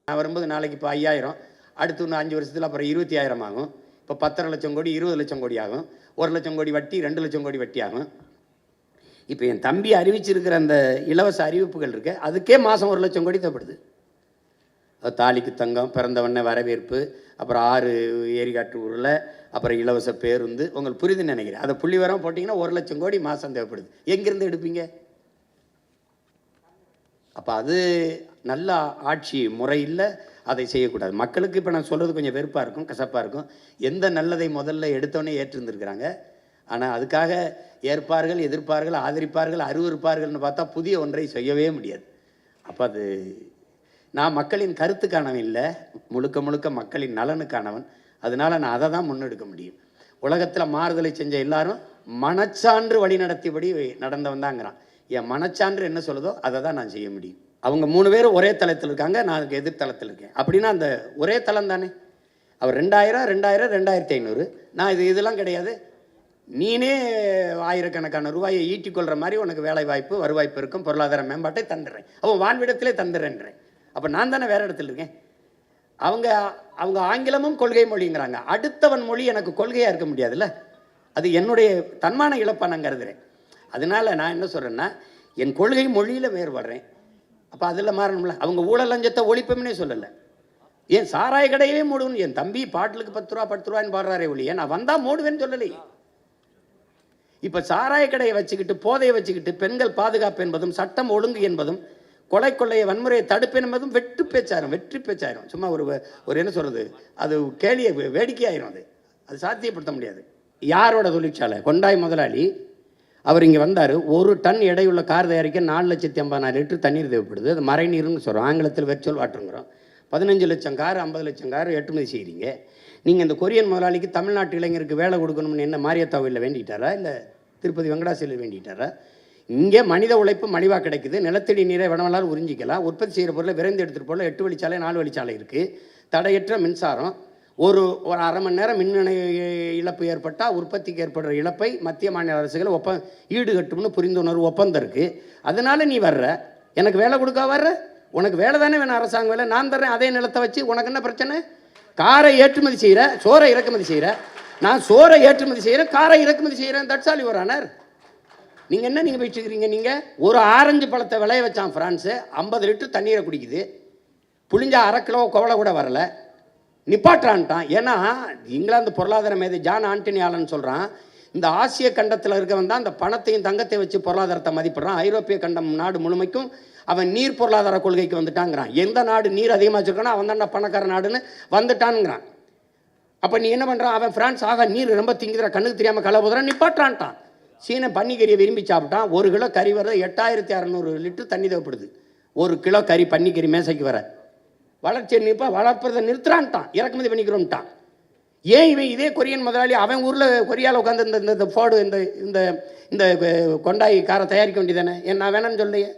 நான் வரும்போது நாளைக்கு இப்போ 5000, அடுத்து இன்னும் 5 வருஷத்தில் அப்புறம் 20,000 ஆகும். இப்போ 10.5 லட்சம் கோடி 20 லட்சம் கோடி ஆகும். 1 லட்சம் கோடி வட்டி 2 லட்சம் கோடி வட்டி ஆகும். இப்போ என் தம்பி அறிவிச்சிருக்கிற அந்த இலவச அறிவிப்புகள் இருக்கு, அதுக்கே மாதம் 1 லட்சம் கோடி தேவைப்படுது. தாலிக்கு தங்கம், பிறந்தவொடனே வரவேற்பு, அப்புறம் 6 ஏரிகாட்டு ஊரில், அப்புறம் இலவச பேருந்து. உங்களுக்கு புரியுதுன்னு நினைக்கிறேன். அதை புள்ளி வரம் போட்டிங்கன்னா 1 லட்சம் கோடி மாதம் தேவைப்படுது. எங்கேருந்து எடுப்பீங்க? அப்போ அது நல்ல ஆட்சி முறை இல்லை, அதை செய்யக்கூடாது. மக்களுக்கு இப்போ நான் சொல்கிறது கொஞ்சம் வெறுப்பாக இருக்கும், கசப்பாக இருக்கும். எந்த நல்லதை முதல்ல எடுத்தோடனே ஏற்றிருந்துருக்கிறாங்க. ஆனால் அதுக்காக ஏற்பார்கள், எதிர்ப்பார்கள், ஆதரிப்பார்கள், அருவருப்பார்கள்னு பார்த்தா புதிய ஒன்றை செய்யவே முடியாது. அப்போ அது நான் மக்களின் கருத்துக்கானவன் இல்லை, முழுக்க முழுக்க மக்களின் நலனுக்கானவன். அதனால் நான் அதை தான் முன்னெடுக்க முடியும். உலகத்தில் மாறுதலை செஞ்ச எல்லாரும் மனச்சான்று வழி நடத்தியபடி நடந்தவன் தாங்கிறான். என் மனச்சான்று என்ன சொல்லுதோ அதை தான் நான் செய்ய முடியும். அவங்க 3 பேரும் ஒரே தளத்தில் இருக்காங்க, நான் எதிர்த்தளத்தில் இருக்கேன். அப்படின்னா அந்த ஒரே தளம் தானே. அவர் 2000, 2000, 2500. நான் இதெல்லாம் கிடையாது. நீனே ஆயிரக்கணக்கான ரூபாயை ஈட்டிக்கொள்கிற மாதிரி உனக்கு வேலை வாய்ப்பு, வருவாய்ப்பு இருக்கும், பொருளாதார மேம்பாட்டை தந்துடுறேன். அவன் வாழ்விடத்திலே தந்துடுறேன்றேன். அப்போ நான் தானே வேறு இடத்துல இருக்கேன். அவங்க ஆங்கிலமும் கொள்கை மொழிங்கிறாங்க. அடுத்தவன் மொழி எனக்கு கொள்கையாக இருக்க முடியாதுல்ல. அது என்னுடைய தன்மான இழப்பாக நான் கருதுகிறேன். அதனால் நான் என்ன சொல்கிறேன்னா, என் கொள்கை மொழியில் வேறுபடுறேன். அப்போ அதில் மாறணும்ல. அவங்க ஊழல் லஞ்சத்தை ஒழிப்போம்னே சொல்லலை. ஏன் சாராய கடையவே மூடுவேன்னு என் தம்பி பாட்டிலுக்கு 10 ரூபா 10 ரூபான்னு பாடுறாரே ஒழிய நான் வந்தால் மூடுவேன்னு சொல்லலை. இப்போ சாராய கடையை வச்சுக்கிட்டு, போதையை வச்சுக்கிட்டு, பெண்கள் பாதுகாப்பு என்பதும் சட்டம் ஒழுங்கு என்பதும், கொலை கொள்ளையை வன்முறையை தடுப்பு என்பதும் வெற்றி பேச்சாயிரும். சும்மா ஒரு என்ன சொல்கிறது, அது வேடிக்கையாயிரும். அது சாத்தியப்படுத்த முடியாது. யாரோட தொழிற்சாலை? கொண்டாய் முதலாளி. அவர் இங்கே வந்தார். 1 டன் எடையுள்ள கார் தயாரிக்க 4,50,000 லிட்டர் தண்ணீர் தேவைப்படுது. அது மறை நீர்னு சொல்கிறோம், ஆங்கிலத்தில் வெர்ச்சுவல் வாட்டருங்கிறோம். 15 லட்சம் கார், 50 லட்சம் கார் ஏற்றுமதி செய்கிறீங்க. நீங்கள் இந்த கொரியன் முதலாளிக்கு தமிழ்நாட்டு இளைஞருக்கு வேலை கொடுக்கணும்னு என்ன மாரியத்தாவில் வேண்டிட்டாரா, இல்லை திருப்பதி வெங்கடாசலில் வேண்டிட்டாரா? இங்கே மனித உழைப்பு மலிவாக கிடைக்குது. நிலத்தடி நீரை வடமலால் உறிஞ்சிக்கலாம். உற்பத்தி செய்கிற பொருளை விரைந்து எடுத்துகிட்டு போல 8 வழிச்சாலை 4 வழிச்சாலை இருக்குது. தடையற்ற மின்சாரம். ஒரு அரை மணி நேரம் மின் இழப்பு ஏற்பட்டால் உற்பத்திக்கு ஏற்படுற இழப்பை மத்திய மாநில அரசுகள் ஈடுகட்டும்னு புரிந்துணர்வு ஒப்பந்தம் இருக்குது. அதனால் நீ வர்ற, எனக்கு வேலை கொடுக்க வர்ற, உனக்கு வேலை தானே வேணும், அரசாங்க வேலை. நான் தர்றேன் அதே நிலத்தை வச்சு. உனக்கு என்ன பிரச்சனை? காரை ஏற்றுமதி செய்கிற, சோறை இறக்குமதி செய்கிற. நான் சோறை ஏற்றுமதி செய்கிறேன், காரை இறக்குமதி செய்கிறேன். தட்சாலி வரானார். நீங்கள் என்ன நீங்கள் போயிட்டு இருக்கிறீங்க? நீங்கள் ஒரு ஆரஞ்சு பழத்தை விளைய வச்சான் ஃப்ரான்ஸு, 50 லிட்டர் தண்ணீரை குடிக்குது. புளிஞ்சா 1/2 கிலோ குவளை கூட வரல, நிப்பாட்டான்ட்டான். ஏன்னா இங்கிலாந்து பொருளாதார மேதை ஜான் ஆண்டனி ஆலன் சொல்கிறான், இந்த ஆசிய கண்டத்தில் இருக்கவன் தான் இந்த பணத்தையும் தங்கத்தையும் வச்சு பொருளாதாரத்தை மதிப்பிடுறான். ஐரோப்பிய கண்டம் நாடு முழுமைக்கும் அவன் நீர் பொருளாதார கொள்கைக்கு வந்துட்டாங்கிறான். எந்த நாடு நீர் அதிகமாக வச்சுருக்கானோ அவன் தான் பணக்கார நாடுன்னு வந்துட்டான்ங்கிறான். அப்போ நீ என்ன பண்ணுறான்? அவன் ஃப்ரான்ஸ் நீர் ரொம்ப திங்குதுற, கண்ணுக்கு தெரியாமல் களை போதுறான், நிப்பாட்டான்ட்டான். சீனை பன்னிக்கறியை விரும்பி சாப்பிட்டான். 1 கிலோ கறி வர 8600 லிட்டர் தண்ணி தேவைப்படுது. 1 கிலோ கறி பன்னிக்கறி மேசைக்கு வர. வளர்ச்சியை வளர்ப்பதை நிறுத்துறான்ட்டான், இறக்குமதி பண்ணிக்கிறோம்ட்டான். ஏன் இவன் இதே கொரியன் முதலாளி அவன் ஊரில் கொரியாவில் உட்காந்து இந்த ஃபோர்டு இந்த கொண்டாய் காரை தயாரிக்க வேண்டியதானே? ஏன் நான் வேணான்னு சொல்லையே?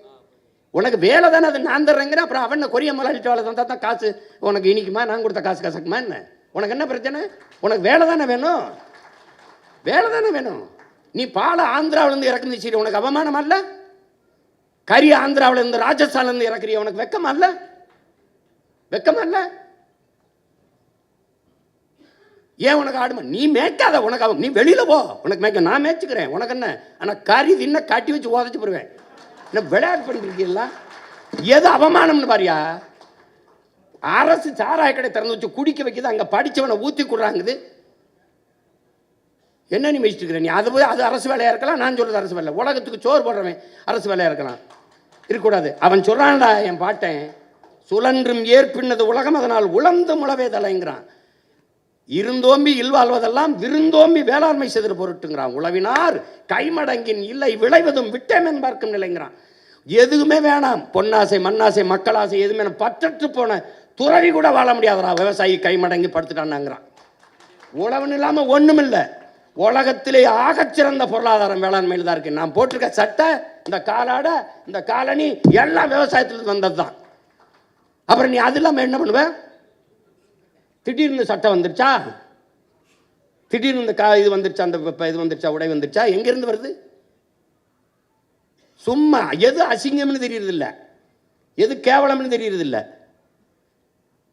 உனக்கு வேலை தானே, அது நான் தர்றேங்கிறேன். அப்புறம் அவன் கொரிய முதலாளிட்டு வேலை தந்தா தான் காசு உனக்கு இனிக்குமா? நான் கொடுத்த காசு கசக்குமா என்ன? உனக்கு என்ன பிரச்சனை? உனக்கு வேலை தானே வேணும், வேலை தானே வேணும். நீ பாலை ஆந்திராவிலேருந்து இறக்குமதி செய்ய உனக்கு அவமானமா இல்லை? கறி ஆந்திராவிலேருந்து ராஜஸ்தான்லேருந்து இறக்குறிய உனக்கு வெக்கமா இல்லை? வெக்கமா இல்லை? ஏன் உனக்கு ஆடுமா? நீ மேய்க்காத, உனக்கு நீ வெளியில் போ, உனக்கு மேய்க்க நான் மேய்ச்சிக்கிறேன், உனக்கு என்ன? ஆனால் கறி தின்ன காட்டி வச்சு உதச்சி போடுவேன். என்ன விளையாட்டு பண்ணிருக்கீங்களா? எது அவமானம்னு பாரியா? அரசு சாராய கடை திறந்து வச்சு குடிக்க வைக்கிது, அங்கே படித்தவனை ஊற்றி கொடுறாங்குது. என்ன நீ மேய்ச்சிட்டு இருக்கிற நீ? அது அரசு வேலையாக இருக்கலாம். நான் சொல்கிறது அரசு வேலை. உலகத்துக்கு சோறு போடுறவன் அரசு வேலையாக இருக்கலாம், இருக்கக்கூடாது. அவன் சொல்கிறான்டா என் பாட்டேன், சுழன்றும் ஏற்பின்னது உலகம் அதனால் உழந்து முளவே தலைங்கிறான். இருந்தோம்பி இல்வாழ்வதெல்லாம் விருந்தோம்பி வேளாண்மை செய்த பொருட்டுங்கிறான். உழவினார் கைமடங்கின் இல்லை விளைவதும் விட்டேமென் பார்க்கும் நிலைங்கிறான். எதுவுமே வேணாம், பொன்னாசை மண்ணாசை மக்களாசை எதுவுமே பற்றற்று போன துறவி கூட வாழ முடியாதரா விவசாயி கைமடங்கி படுத்துட்டான்னாங்கிறான். உழவன் இல்லாமல் ஒன்றும் இல்லை. உலகத்திலே ஆகச்சிறந்த பொருளாதாரம் வேளாண்மையில் தான் இருக்கு. நான் போட்டிருக்க சட்டை, இந்த காலாடை, இந்த காலனி எல்லாம் விவசாயத்தில் வந்தது தான். அப்புறம் நீ அது இல்லாமல் என்ன பண்ணுவ? திடீர்னு சட்டம் வந்துருச்சா, திடீர்னு இந்த இது வந்துருச்சா, அந்த இது வந்துருச்சா, உடை வந்துருச்சா, எங்கேருந்து வருது? சும்மா எது அசிங்கம்னு தெரியறதில்ல, எது கேவலம்னு தெரியறதில்ல.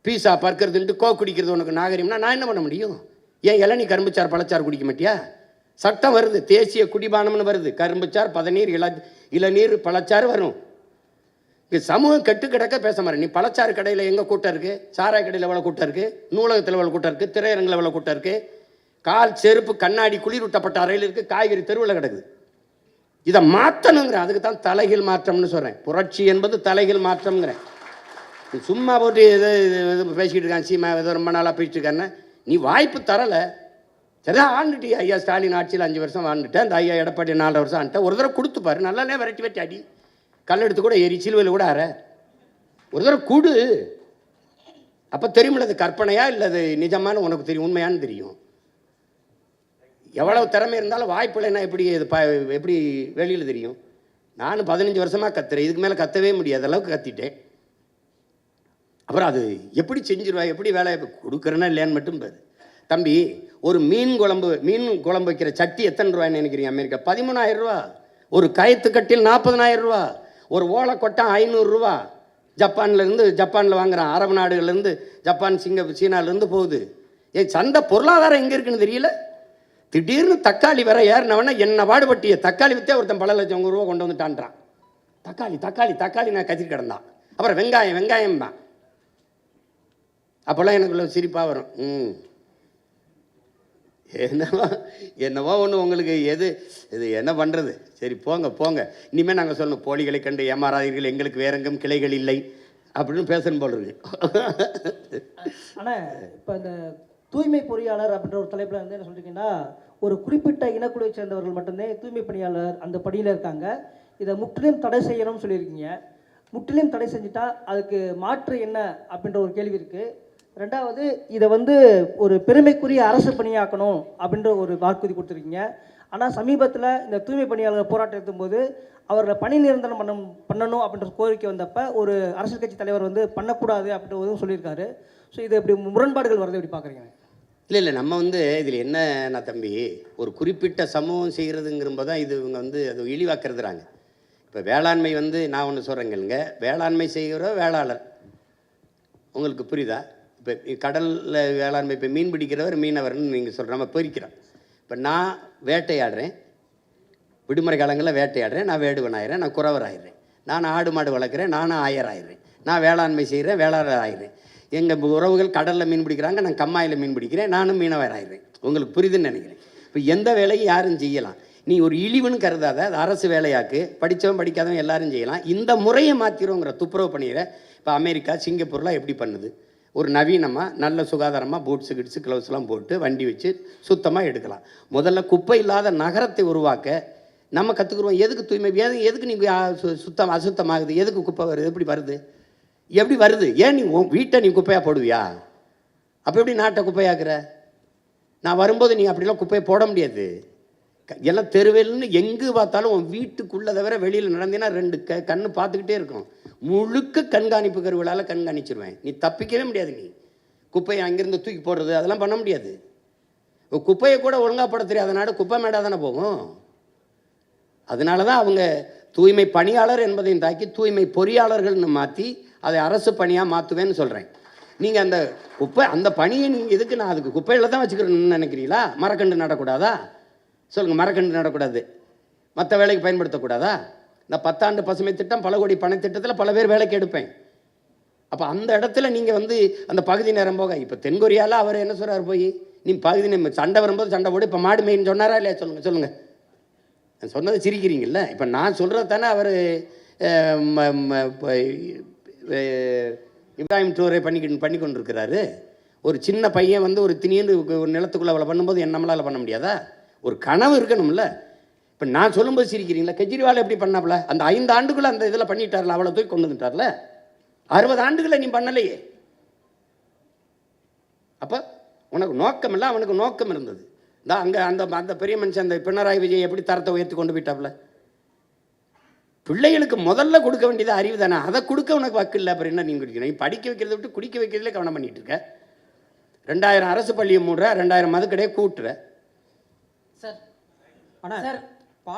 பீஸா பறக்கிறதுன்ட்டு குடிக்கிறது உனக்கு நாகரிகம்னா நான் என்ன பண்ண முடியும்? ஏன் இளநீ கரும்புச்சார் பழச்சாறு குடிக்க மாட்டியா? சட்டம் வருது, தேசிய குடிபானம்னு வருது. கரும்புச்சார், பதநீர், இளநீர், பழச்சாறு வரும். இங்கே சமூகம் கெட்டு கிடக்க பேச மாதிரி. நீ பழச்சாறு கடையில் எங்கே கூட்டம் இருக்குது, சாராய கடையில் எவ்வளோ கூட்டம் இருக்குது, நூலகத்தில் எவ்வளோ கூட்டம் இருக்குது, திரையரங்கில் எவ்வளோ கூட்டம் இருக்குது, கால் செருப்பு கண்ணாடி குளிரூட்டப்பட்ட அறையில் இருக்குது, காய்கறி தெருவில் கிடக்குது. இதை மாற்றணுங்கிறேன். அதுக்கு தான் தலைகீழ் மாற்றம்னு சொல்கிறேன். புரட்சி என்பது தலைகீழ் மாற்றம்ங்கிறேன். சும்மா போட்டு எது பேசிக்கிட்டு இருக்கான் சீமா, ஏதோ ரொம்ப நாளாக பேசிட்டு இருக்காருன்னு நீ வாய்ப்பு தரலை. சரிதான், ஆண்டுட்டி. ஐயா ஸ்டாலின் ஆட்சியில் 5 வருஷம் ஆண்டுட்டேன். அந்த ஐயா எடப்பாடி 4 வருஷம் ஆண்டுட்டேன். ஒரு தடவை கொடுத்துப்பாரு, நல்லானே வெரைட்டி அடி, கல்லெடுத்து கூட ஏறி சிலுவையில் கூட ஆற ஒரு தடவை கூடு. அப்போ தெரியுமில்ல அது கற்பனையா இல்லை அது நிஜமான உனக்கு தெரியும், உண்மையானு தெரியும். எவ்வளவு திறமை இருந்தாலும் வாய்ப்பு என்ன எப்படி இது எப்படி வெளியில் தெரியும்? நான் 15 வருஷமாக கத்துறேன், இதுக்கு மேலே கத்தவே முடியாத அளவுக்கு கத்திட்டேன். அப்புறம் அது எப்படி செஞ்சிருவா, எப்படி வேலை கொடுக்குறேன்னா இல்லையான்னு மட்டும் பாரு தம்பி. ஒரு மீன் குழம்பு வைக்கிற சட்டி எத்தனை ரூபாய்ன்னு நினைக்கிறீங்க? அமெரிக்கா 13,000 ரூபா. ஒரு கயத்து கட்டில் 40,000 ரூபா. ஒரு ஓலைக்கொட்டம் 500 ரூபா. ஜப்பானில் வாங்குறான். அரபு நாடுகள்லேருந்து, ஜப்பான், சீனாலேருந்து போகுது. சந்தை பொருளாதாரம் எங்கே இருக்குன்னு தெரியல. திடீர்னு தக்காளி வர ஏறினவனா என்ன பாடுபட்டிய தக்காளி விற்றே ஒருத்தன் பல லட்சம் ரூபா கொண்டு வந்துட்டான்றான். தக்காளி நான் கத்திரி கிடந்தான். அப்புறம் வெங்காயம் தான். அப்போல்லாம் எனக்கு சிரிப்பாக வரும். என்னவோ ஒன்று உங்களுக்கு இது என்ன பண்ணுறது? சரி போங்க. இனிமேல் நாங்கள் சொல்லணும், போலிகளை கண்டு ஏமாறாதீர்கள், எங்களுக்கு வேறெங்கும் கிளைகள் இல்லை அப்படின்னு பேசணும் போல் இருக்கு. ஆனால் இப்போ இந்த தூய்மை பொறியாளர் அப்படின்ற ஒரு தலைப்பில் வந்து என்ன சொல்லிட்டீங்கன்னா, ஒரு குறிப்பிட்ட இனக்குழுவை சேர்ந்தவர்கள் மட்டும்தான் தூய்மை பணியாளர் அந்த பணியில் இருக்காங்க. இதை முற்றிலும் தடை செய்யணும்னு சொல்லியிருக்கீங்க. முற்றிலும் தடை செஞ்சுட்டா அதுக்கு மாற்று என்ன அப்படின்ற ஒரு கேள்வி இருக்குது. ரெண்டாவது, இதை வந்து ஒரு பெருமைக்குரிய அரசு பணியாக்கணும் அப்படின்ற ஒரு வாக்குறுதி கொடுத்துருக்கீங்க. ஆனால் சமீபத்தில் இந்த தூய்மை பணியாளர் போராட்டம் எடுக்கும்போது அவர்களை பணி நிரந்தரம் பண்ணணும் அப்படின்ற கோரிக்கை வந்தப்போ ஒரு அரசியல் கட்சி தலைவர் வந்து பண்ணக்கூடாது அப்படின்றதும் சொல்லியிருக்காரு. ஸோ இது எப்படி முரண்பாடுகள் வரது எப்படி பார்க்குறீங்க? இல்லை நம்ம இதில் என்ன தம்பி, ஒரு குறிப்பிட்ட சமூகம் செய்கிறதுங்கிறப்போ தான் இது இவங்க அது இழிவாக்குறதுறாங்க. இப்போ வேளாண்மை நான் ஒன்று சொல்கிறேங்க, வேளாண்மை செய்கிற வேளாளர் உங்களுக்கு புரியுதா? இப்போ கடலில் வேளாண்மை, இப்போ மீன் பிடிக்கிறவர் மீனவர்னு நீங்கள் சொல்கிற நம்ம பொறிக்கிறோம். இப்போ நான் வேட்டையாடுறேன், விடுமுறை காலங்களில் வேட்டையாடுறேன், நான் வேடுவனாயிடுறேன், நான் குறவர் ஆயிடுறேன். நான் ஆடு மாடு வளர்க்குறேன், நானும் ஆயர் ஆயிடுறேன். நான் வேளாண்மை செய்கிறேன், வேளாளர் ஆயிடுறேன். எங்கள் உறவுகள் கடலில் மீன் பிடிக்கிறாங்க, நான் கம்மாயில் மீன் பிடிக்கிறேன், நானும் மீனவர் ஆயிடுறேன். உங்களுக்கு புரியுதுன்னு நினைக்கிறேன். இப்போ எந்த வேலையும் யாரும் செய்யலாம். நீ ஒரு இழிவுன்னு கருதாத, அது அரசு வேலையாக்கு. படித்தவன் படிக்காதவன் எல்லாரும் செய்யலாம். இந்த முறையை மாற்றிடுவோங்கிற துப்புரவு பண்ணிடுற. இப்போ அமெரிக்கா, சிங்கப்பூர்லாம் எப்படி பண்ணுது? ஒரு நவீனமாக நல்ல சுகாதாரமாக பூட்ஸு கிட்ஸு க்ளவுஸ்லாம் போட்டு வண்டி வச்சு சுத்தமாக எடுக்கலாம். முதல்ல குப்பை இல்லாத நகரத்தை உருவாக்க நம்ம கற்றுக்குருவோம். எதுக்கு தூய்மை, எதுக்கு நீங்கள் அசுத்தமாகுது, எதுக்கு குப்பை வருது, எப்படி வருது? ஏன் நீ வீட்டை நீ குப்பையாக போடுவியா? அப்போ எப்படி நாட்டை குப்பையாக்குற? நான் வரும்போது நீ அப்படிலாம் குப்பையை போட முடியாது. எல்லாம் தெருவேல்னு எங்கே பார்த்தாலும் உன் வீட்டுக்குள்ளே தவிர வெளியில் நடந்தீங்கன்னா 2 கண்ணு பார்த்துக்கிட்டே இருக்கும். முழுக்க கண்காணிப்பு கருவிகளால் கண்காணிச்சிருவேன். நீ தப்பிக்கவே முடியாது. நீ குப்பையை அங்கேருந்து தூக்கி போடுறது அதெல்லாம் பண்ண முடியாது. குப்பையை கூட ஒழுங்காக போட தெரியாத நாடு குப்பை மேடாக தானே போகும். அதனால தான் அவங்க தூய்மை பணியாளர் என்பதையும் தாக்கி தூய்மை பொறியாளர்கள்னு மாற்றி அதை அரசு பணியாக மாற்றுவேன்னு சொல்கிறேன். நீங்கள் அந்த பணியை நீங்கள் எதுக்கு நான் அதுக்கு குப்பையில் தான் வச்சுக்கிறேன்னு நினைக்கிறீங்களா? மரக்கன்று நடக்கூடாதா? சொல்லுங்கள், மரக்கன்று நடக்கூடாது, மற்ற வேலைக்கு பயன்படுத்தக்கூடாதா? இந்த 10 ஆண்டு பசுமை திட்டம், பல கோடி பண திட்டத்தில் பல பேர் வேலைக்கு எடுப்பேன். அப்போ அந்த இடத்துல நீங்கள் அந்த பகுதி நேரம் போக, இப்போ தென்கொரியாவில் அவர் என்ன சொல்கிறார், போய் நீ பகுதி நேரம் சண்டை வரும்போது சண்டை போடு, இப்போ மாடு மெயின் சொன்னாரா இல்லையா? சொல்லுங்கள். நான் சொன்னதை சிரிக்கிறீங்கல்ல. இப்போ நான் சொல்கிறது தானே அவர் இப்ராஹிம் டூரை பண்ணி கொண்டிருக்கிறாரு. ஒரு சின்ன பையன் ஒரு திடீர்னு ஒரு நிலத்துக்குள்ளே அவளை பண்ணும்போது நம்மளால் பண்ண முடியாதா? ஒரு கனவு இருக்கணும்ல. இப்போ நான் சொல்லும்போது சிரிக்கிறீங்களா? கெஜ்ரிவால் எப்படி பண்ணாப்புல? அந்த 5 ஆண்டுக்குள்ளே அந்த இதில் பண்ணிட்டார்ல, அவளை தூக்கி கொண்டு வந்துட்டார்ல. 60 ஆண்டுகளை நீ பண்ணலையே. அப்போ உனக்கு நோக்கம் இல்லை, அவனுக்கு நோக்கம் இருந்தது. தான் அங்கே அந்த பெரிய மனுஷன் அந்த பினராயி விஜய் எப்படி தரத்தை உயர்த்தி கொண்டு போயிட்டாப்புல. பிள்ளைகளுக்கு முதல்ல கொடுக்க வேண்டியது அறிவு தானே. அதை கொடுக்க உனக்கு வக்கு இல்லை. அப்புறம் என்ன நீ குடிக்கணும்? நீ படிக்க வைக்கிறத விட்டு குடிக்க வைக்கிறதுலே கவனம் பண்ணிட்டு இருக்க. 2000 அரசு பள்ளியை மூடுற, 2000 மதுக்கடையை கூட்டுற. சார் ஆனால் சார்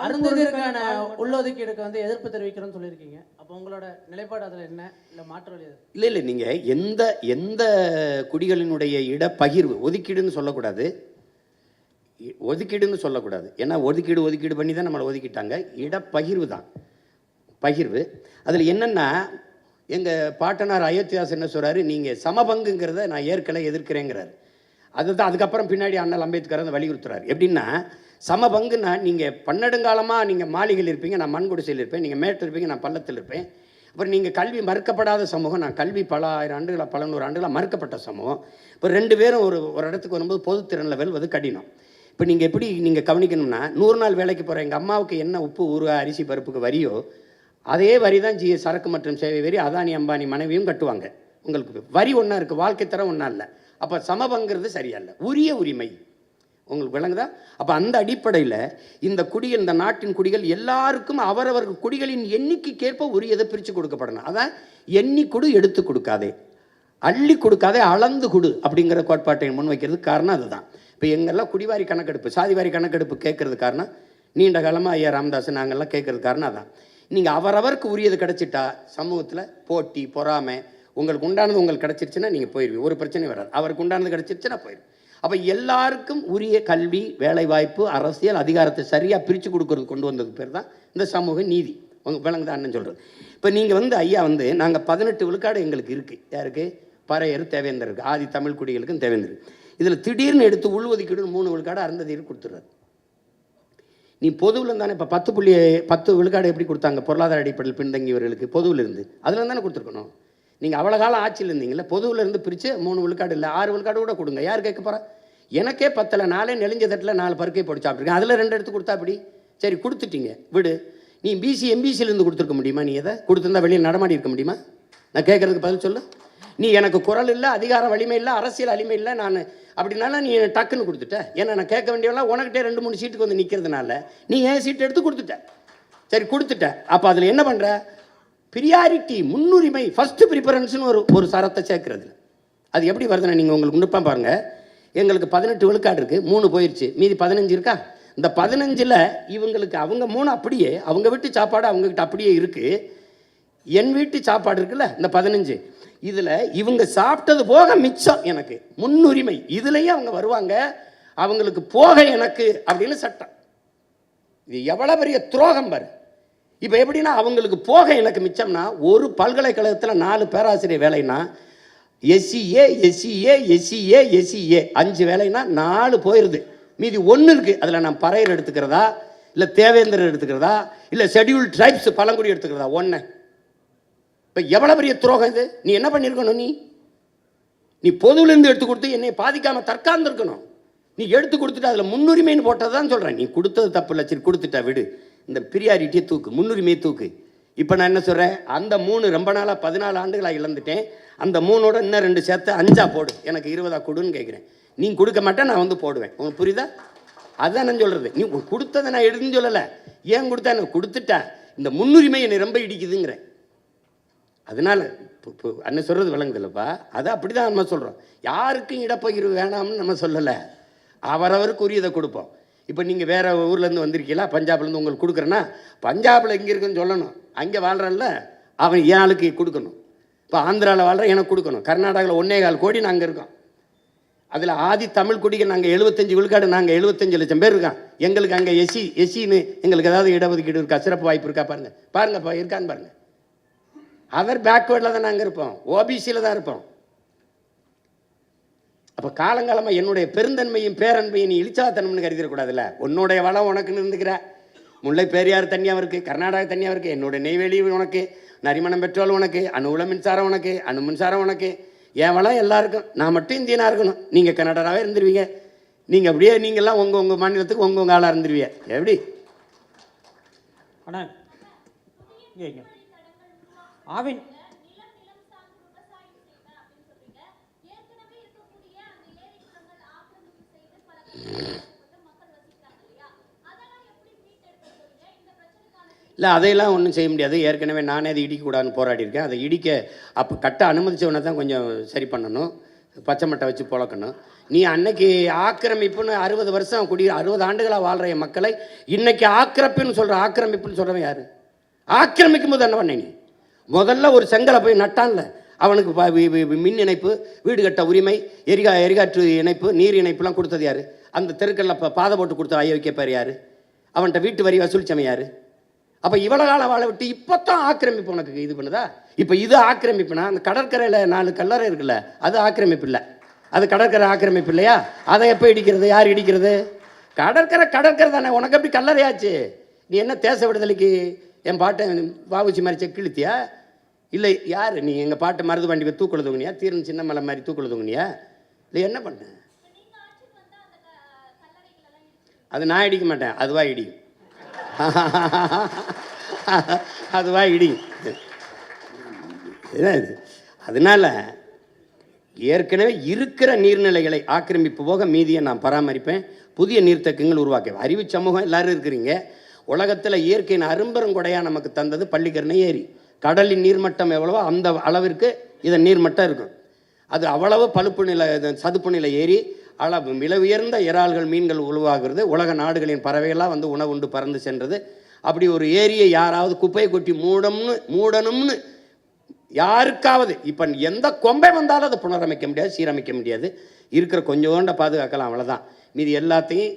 அருந்ததிற்கான உள்ளொதுக்கீடுக்கு வந்து எதிர்ப்பு தெரிவிக்கிறோன்னு சொல்லியிருக்கீங்க. அப்போ உங்களோட நிலைப்பாடு அதில் என்ன, இல்லை மாற்று வழி எது? இல்லை நீங்கள் எந்த எந்த குடிகளினுடைய இடப்பகிர்வு ஒதுக்கீடுன்னு சொல்லக்கூடாது, ஒதுக்கீடுன்னு சொல்லக்கூடாது. ஏன்னா ஒதுக்கீடு பண்ணி தான் நம்மளை ஒதுக்கிட்டாங்க. இடப்பகிர்வு தான் பகிர்வு. அதில் என்னென்னா எங்கள் பாட்டனார் அயோத்தியாஸ் என்ன சொல்கிறாரு, நீங்கள் சமபங்குங்கிறத நான் ஏற்கனவே எதிர்க்கிறேங்கிறாரு. அதுதான் அதுக்கப்புறம் பின்னாடி அண்ணல் அம்பேத்கர் அதை வலியுறுத்துறாரு. எப்படின்னா சமபங்குன்னா நீங்கள் பன்னெடுங்காலமாக நீங்கள் மாளிகையில் இருப்பீங்க, நான் மண் குடிசையில் இருப்பேன், நீங்கள் மேட்டில் இருப்பீங்க, நான் பள்ளத்தில் இருப்பேன். அப்புறம் நீங்கள் கல்வி மறுக்கப்படாத சமூகம், நான் கல்வி பல ஆயிரம் ஆண்டுகளாக பல நூறு ஆண்டுகளாக மறுக்கப்பட்ட சமூகம். இப்போ ரெண்டு பேரும் ஒரு இடத்துக்கு வரும்போது பொதுத்திறனில் வெல்வது கடினம். இப்போ நீங்கள் எப்படி நீங்கள் கவனிக்கணும்னா 100 நாள் வேலைக்கு போகிற எங்கள் அம்மாவுக்கு என்ன உப்பு ஊறுகாய் அரிசி பருப்புக்கு வரியோ அதே வரி தான் சரக்கு மற்றும் சேவை வரி அதானி அம்பானி மனைவியும் கட்டுவாங்க. உங்களுக்கு வரி ஒன்றா இருக்குது, வாழ்க்கை தரம் ஒன்றா இல்லை. அப்போ சமபங்கிறது சரியா இல்லை, உரிய உரிமை உங்களுக்கு விளங்குதா? அப்போ அந்த அடிப்படையில் இந்த குடிகள், இந்த நாட்டின் குடிகள் எல்லாருக்கும் அவரவர்கள் குடிகளின் எண்ணிக்கைக்கேற்ப உரியதை பிரித்து கொடுக்கப்படணும். அதான் எண்ணி கொடு எடுத்து கொடுக்காதே, அள்ளி கொடுக்காதே அளந்து கொடு அப்படிங்கிற கோட்பாட்டை முன்வைக்கிறதுக்கு காரணம் அதுதான். இப்போ எங்கெல்லாம் குடிவாரி கணக்கெடுப்பு சாதிவாரி கணக்கெடுப்பு கேட்கறது காரணம், நீண்ட காலமாக ஐயா ராமதாஸ் நாங்கள்லாம் கேட்கறது காரணம் அதான். நீங்கள் அவரவருக்கு உரியது கிடச்சிட்டா சமூகத்தில் போட்டி பொறாமை, உங்களுக்கு உண்டானது உங்களுக்கு கிடச்சிருச்சுன்னா நீங்கள் போயிடுவீங்க, ஒரு பிரச்சனையும் வராது. அவருக்கு உண்டானது கிடச்சிருச்சுன்னா போயிடும். அப்போ எல்லாருக்கும் உரிய கல்வி வேலைவாய்ப்பு அரசியல் அதிகாரத்தை சரியாக பிரித்து கொடுக்கறது கொண்டு வந்தது பேர் தான் இந்த சமூக நீதி. உங்கள் விளங்குதான் அண்ணன் சொல்கிறது. இப்போ நீங்கள் வந்து ஐயா வந்து நாங்கள் 18 விழுக்காடு எங்களுக்கு இருக்குது. யாருக்கு? பறையர் தேவேந்தர் இருக்குது, ஆதி தமிழ் குடிகளுக்கும் தேவேந்தர். இதில் திடீர்னு எடுத்து உள்ஒதுக்கீடு 3 விழுக்காடு அருந்ததியர் கொடுத்துறாரு. நீ பொதுவில் தானே இப்போ 10 விழுக்காடு எப்படி கொடுத்தாங்க? பொருளாதார அடிப்படையில் பின்தங்கியவர்களுக்கு பொதுவில் இருந்து அதில் தானே கொடுத்துருக்கணும். நீங்கள் அவ்வளோ காலம் ஆட்சியில் இருந்தீங்களே, பொதுவில் இருந்து பிரித்து 3 விழுக்காடு இல்லை 6 விழுக்காடு கூட கொடுங்க. யார் கேட்க போகிறா? எனக்கே 10ல் 4 நெளிஞ்ச தட்டில் 4 பருக்கை போட்டு சாப்பிட்ருக்கேன், அதில் 2 எடுத்து கொடுத்தா அப்படி சரி கொடுத்துட்டீங்க விடு. நீ பிசி எம்பிசியிலேருந்து கொடுத்துருக்க முடியுமா? நீ எதை கொடுத்துருந்தா வெளியில் நடமாடி இருக்க முடியுமா? நான் கேட்குறதுக்கு பதில் சொல்லு. நீ எனக்கு குரல் இல்லை, அதிகார வலிமை இல்லை, அரசியல் வலிமை இல்லை, நான் அப்படின்னால நீ டக்குன்னு கொடுத்துட்ட. ஏன்னா நான் கேட்க வேண்டியவெல்லாம் உனக்கிட்டே 2-3 சீட்டுக்கு வந்து நிற்கிறதுனால நீ ஏன் சீட்டு எடுத்து கொடுத்துட்ட. சரி கொடுத்துட்ட. அப்போ அதில் என்ன பண்ணுற? பிரியாரிட்டி, முன்னுரிமை, ஃபஸ்ட்டு ப்ரிஃபரன்ஸ்னு ஒரு சரத்தை சேர்க்குறது. அது எப்படி வருதுன்னா நீங்கள் உங்களுக்கு நுட்பம் பாருங்கள். எங்களுக்கு 18 விழுக்காடு இருக்குது, 3 போயிடுச்சு, மீதி 15 இருக்கா? இந்த 15ல் இவங்களுக்கு அவங்க 3 அப்படியே அவங்க வீட்டு சாப்பாடு அவங்கக்கிட்ட அப்படியே இருக்குது. என் வீட்டு சாப்பாடு இருக்குல்ல இந்த 15, இதில் இவங்க சாப்பிட்டது போக மிச்சம் எனக்கு முன்னுரிமை. இதுலேயும் அவங்க வருவாங்க, அவங்களுக்கு போக எனக்கு அப்படின்னு சட்டம். இது எவ்வளோ பெரிய துரோகம் பாரு. இப்போ எப்படின்னா அவங்களுக்கு போக எனக்கு மிச்சம்னா, ஒரு பல்கலைக்கழகத்தில் 4 பேராசிரியர் வேலைன்னா எஸ்சிஏ எஸ்சிஏ எஸ்சிஏ எஸ்சிஏ 5 வேலைன்னா 4 போயிடுது, மீதி 1 இருக்குது. அதில் நான் பறையர் எடுத்துக்கிறதா, இல்லை தேவேந்திரர் எடுத்துக்கிறதா, இல்லை ஷெட்யூல்டு ட்ரைப்ஸ் பழங்குடி எடுத்துக்கிறதா? 1. இப்போ எவ்வளோ பெரிய துரோகம் இது. நீ என்ன பண்ணியிருக்கணும்? நீ பொதுவிலேருந்து எடுத்து கொடுத்து என்னை பாதிக்காமல் தற்காந்துருக்கணும். நீ எடுத்து கொடுத்துட்டு அதில் முன்னுரிமைன்னு போட்டது தான் சொல்கிறேன். நீ கொடுத்தது தப்பு இல்லை, சரி கொடுத்துட்டா விடு, இந்த பிரியாரிட்டியை தூக்கு, முன்னுரிமையை தூக்கு. இப்போ நான் என்ன சொல்கிறேன், அந்த 3 ரொம்ப நாளாக 14 ஆண்டுகளாக இழந்துட்டேன், அந்த 3ஓட இன்னும் 2 சேர்த்து 5 போடு, எனக்கு 20 கொடுன்னு கேட்குறேன். நீ கொடுக்க மாட்டேன், நான் வந்து போடுவேன். உங்களுக்கு புரியுதா? அதுதான் நான் சொல்கிறது. நீ கொடுத்ததை நான் எடுத்துன்னு சொல்லலை, ஏன் கொடுத்தா நான் கொடுத்துட்டேன், இந்த முன்னுரிமை என்னை ரொம்ப இடிக்குதுங்கிறேன். அதனால் இப்போ அண்ணன் சொல்கிறது விளங்குதில்லப்பா, அதை அப்படி தான் நம்ம சொல்கிறோம். யாருக்கும் இடப்பகிர்வு வேணாம்னு நம்ம சொல்லலை, அவரவருக்கு உரியதை கொடுப்போம். இப்போ நீங்கள் வேறு ஊர்லேருந்து வந்திருக்கீங்களா, பஞ்சாப்லேருந்து உங்களுக்கு கொடுக்குறேன்னா, பஞ்சாபில் எங்கே இருக்குன்னு சொல்லணும், அங்கே வாழ்கிறான்ல அவன் என் ஆளுக்கு கொடுக்கணும். இப்போ ஆந்திராவில் வாழ்கிற எனக்கு கொடுக்கணும், கர்நாடகாவில் 1.25 கோடி நாங்கள் இருக்கோம். அதில் ஆதி தமிழ் குடிகள் நாங்கள் 75 விழுக்காடு, நாங்கள் 75 லட்சம் பேர் இருக்கான். எங்களுக்கு அங்கே எஸ்சின்னு எங்களுக்கு ஏதாவது இடஒதுக்கீடு இருக்கா, சிறப்பு வாய்ப்பு இருக்கா? பாருங்கப்பா இருக்கான்னு பாருங்கள். அவர் பேக்வேர்டில் தான் நாங்கள் இருப்போம், ஓபிசியில் தான் இருப்போம். அப்போ காலங்காலமாக என்னுடைய பெருந்தன்மையும் பேரன்மையும் நீ இழிச்சாத்தனம்னு கருதிடக்கூடாதுல்ல. உன்னுடைய வளம் உனக்குன்னு இருந்துக்கிற, முல்லை பெரியார் தனியாக இருக்குது, கர்நாடகா தனியாக இருக்குது, என்னுடைய நெய்வேலி உனக்கு, நரிமணம் பெட்ரோல் உனக்கு, அணு உல மின்சாரம் உனக்கு, அணு மின்சாரம் உனக்கு, என் வளம் எல்லாருக்கும். நான் மட்டும் இந்தியனாக இருக்கணும், நீங்கள் கன்னடராகவே இருந்துருவீங்க. நீங்கள் அப்படியே நீங்கள்லாம் உங்கள் மாநிலத்துக்கு உங்கள் ஆளாக இருந்துருவீங்க. எப்படி அண்ணா ஆவின் இல்லை அதையெல்லாம் ஒன்றும் செய்ய முடியாது. ஏற்கனவே நானே அதை இடிக்கக்கூடாதுன்னு போராடியிருக்கேன். அதை இடிக்க அப்போ கட்ட அனுமதிச்சவனை தான் கொஞ்சம் சரி பண்ணணும். பச்சை மட்டை வச்சு பொழக்கணும். நீ அன்னைக்கு ஆக்கிரமிப்புன்னு 60 வருஷம் 60 ஆண்டுகளாக வாழ்கிற என் மக்களை இன்னைக்கு ஆக்கிரமிப்புன்னு சொல்கிறவன் யார்? ஆக்கிரமிக்கும் போது என்ன பண்ண நீ? முதல்ல ஒரு செங்கலை போய் நட்டான்ல, அவனுக்கு மின் இணைப்பு, வீடு கட்ட உரிமை, எரிகாற்று இணைப்பு, நீர் இணைப்புலாம் கொடுத்தது யார்? அந்த தெருக்களில் பாதை போட்டு கொடுத்த ஐயா வைக்கப்பேர் யார்? அவன்கிட்ட வீட்டு வரி வசூலிச்சவன் யார்? அப்போ இவ்வளோ காலம் வாழ விட்டு இப்போ தான் ஆக்கிரமிப்பு உனக்கு இது பண்ணுதா? இப்போ இது ஆக்கிரமிப்புனா அந்த கடற்கரையில் 4 கல்லறை இருக்குல்ல, அது ஆக்கிரமிப்பு இல்லை. அது கடற்கரை ஆக்கிரமிப்பு இல்லையா? அதை எப்போ இடிக்கிறது? யார் இடிக்கிறது? கடற்கரை தானே. உனக்கு எப்படி கல்லறையாச்சு? நீ என்ன தேச விடுதலைக்கு என் பாட்டை வாவுச்சி மாதிரி செக்கிழுத்தியா? இல்லை யார் நீ? எங்கள் பாட்டு மருது வண்டி தூக்குள்ள தூங்குனியா? தீரன் சின்னமலை மாதிரி தூக்குள்ள தூங்குனியா? இல்லை என்ன பண்ண? அது நான் இடிக்க மாட்டேன், அதுவா இடியும். அதுவா இடியும். அதனால ஏற்கனவே இருக்கிற நீர்நிலைகளை ஆக்கிரமிப்பு போக மீதியை நான் பராமரிப்பேன். புதிய நீர்த்தக்கங்கள் உருவாக்குவேன். அறிவு சமூகம் எல்லாரும் இருக்கிறீங்க. உலகத்தில் இயற்கையின் அரும்பெருங்கொடையாக நமக்கு தந்தது பள்ளிக்கரணை ஏரி. கடலின் நீர்மட்டம் எவ்வளவோ அந்த அளவிற்கு இதன் நீர்மட்டம் இருக்கும். அது அவ்வளவு பழுப்பு நிலை சதுப்பு நிலை ஏரி அளவு விலை உயர்ந்த இறால்கள் மீன்கள் உருவாகிறது. உலக நாடுகளின் பறவைகள்லாம் வந்து உணவு உண்டு பறந்து சென்றது. அப்படி ஒரு ஏரியை யாராவது குப்பையை கொட்டி மூடணும்னு யாருக்காவது இப்போ எந்த கொம்பை வந்தாலும் அதை புனரமைக்க முடியாது, சீரமைக்க முடியாது. இருக்கிற கொஞ்சோண்ட பாதுகாக்கலாம், அவ்வளோதான். மீதி எல்லாத்தையும்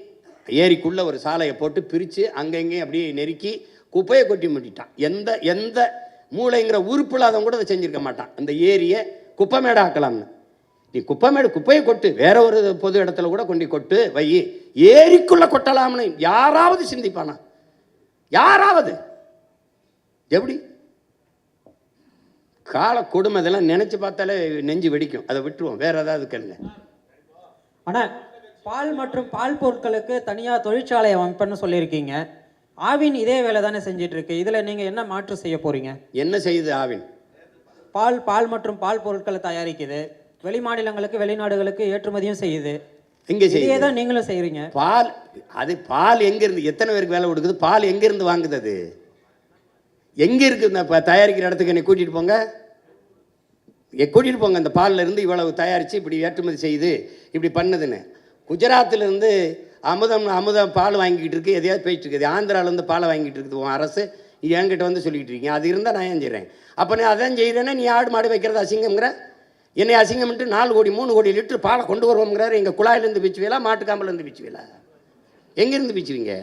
ஏரிக்குள்ளே ஒரு சாலையை போட்டு பிரித்து அங்கங்கேயும் அப்படியே நெருக்கி குப்பையை கொட்டி மூட்டிட்டான். எந்த மூளைங்கிற உறுப்பில்லாதவங்க கூட அதை செஞ்சுருக்க மாட்டான். அந்த ஏரியை குப்பை மேடை ஆக்கலாம்னு. நீ குப்பையை கொட்டு, வேற ஒரு பொது இடத்துல கூட கொண்டு கொட்டு வை, ஏரிக்குள்ளே கொட்டலாம்னு யாராவது சிந்திப்பானா? யாராவது? எப்படி கால கொடுமை இதெல்லாம் நினைச்சு பார்த்தாலே நெஞ்சு வெடிக்கும். அதை விட்டுருவோம், வேற ஏதாவது கேளுங்க. ஆனால் பால் மற்றும் பால் பொருட்களுக்கு தனியாக தொழிற்சாலை அமைப்புன்னு சொல்லியிருக்கீங்க. ஆவின் இதே வேலை தானே செஞ்சிட்டு இருக்கு. இதில் நீங்கள் என்ன மாற்று செய்ய போறீங்க? என்ன செய்யுது ஆவின்? பால் மற்றும் பால் பொருட்களை தயாரிக்குது, வெளி மாநிலங்களுக்கு வெளிநாடுகளுக்கு ஏற்றுமதியும் செய்யுது. எங்கே செய்யுது? தான் நீங்களும் செய்கிறீங்க. பால் எங்கேருந்து எத்தனை பேருக்கு வேலை கொடுக்குது? பால் எங்கேருந்து வாங்குது? அது எங்கே இருக்குது? இப்போ தயாரிக்கிற இடத்துக்கு என்னை கூட்டிகிட்டு போங்க. அந்த பாலில் இருந்து இவ்வளவு தயாரித்து இப்படி ஏற்றுமதி செய்யுது, இப்படி பண்ணுதுன்னு. குஜராத்திலேருந்து அமுதம் பால் வாங்கிக்கிட்டு இருக்கு, எதையாவது போயிட்டு இருக்குது. ஆந்திராவிலேருந்து பாலை வாங்கிட்டு இருக்குது உன் அரசு. நீ என்கிட்ட வந்து சொல்லிக்கிட்டு இருக்கீங்க. அது இருந்தால் நான் ஏன் செய்கிறேன்? அப்போ நீ அதான் செய்கிறேன்னா நீ ஆடு மாடு வைக்கிறது அசிங்கம்ங்கிற. என்னை அசிங்கம்ட்டு 4 கோடி 3 கோடி லிட்டர் பாலை கொண்டு வருவோங்கிறாரு. எங்கள் குழாயிலேருந்து பிச்சுவீங்களா, மாட்டுக்காம்பலேருந்து பிச்சுவீங்களா? எங்கேருந்து பிச்சுவீங்க?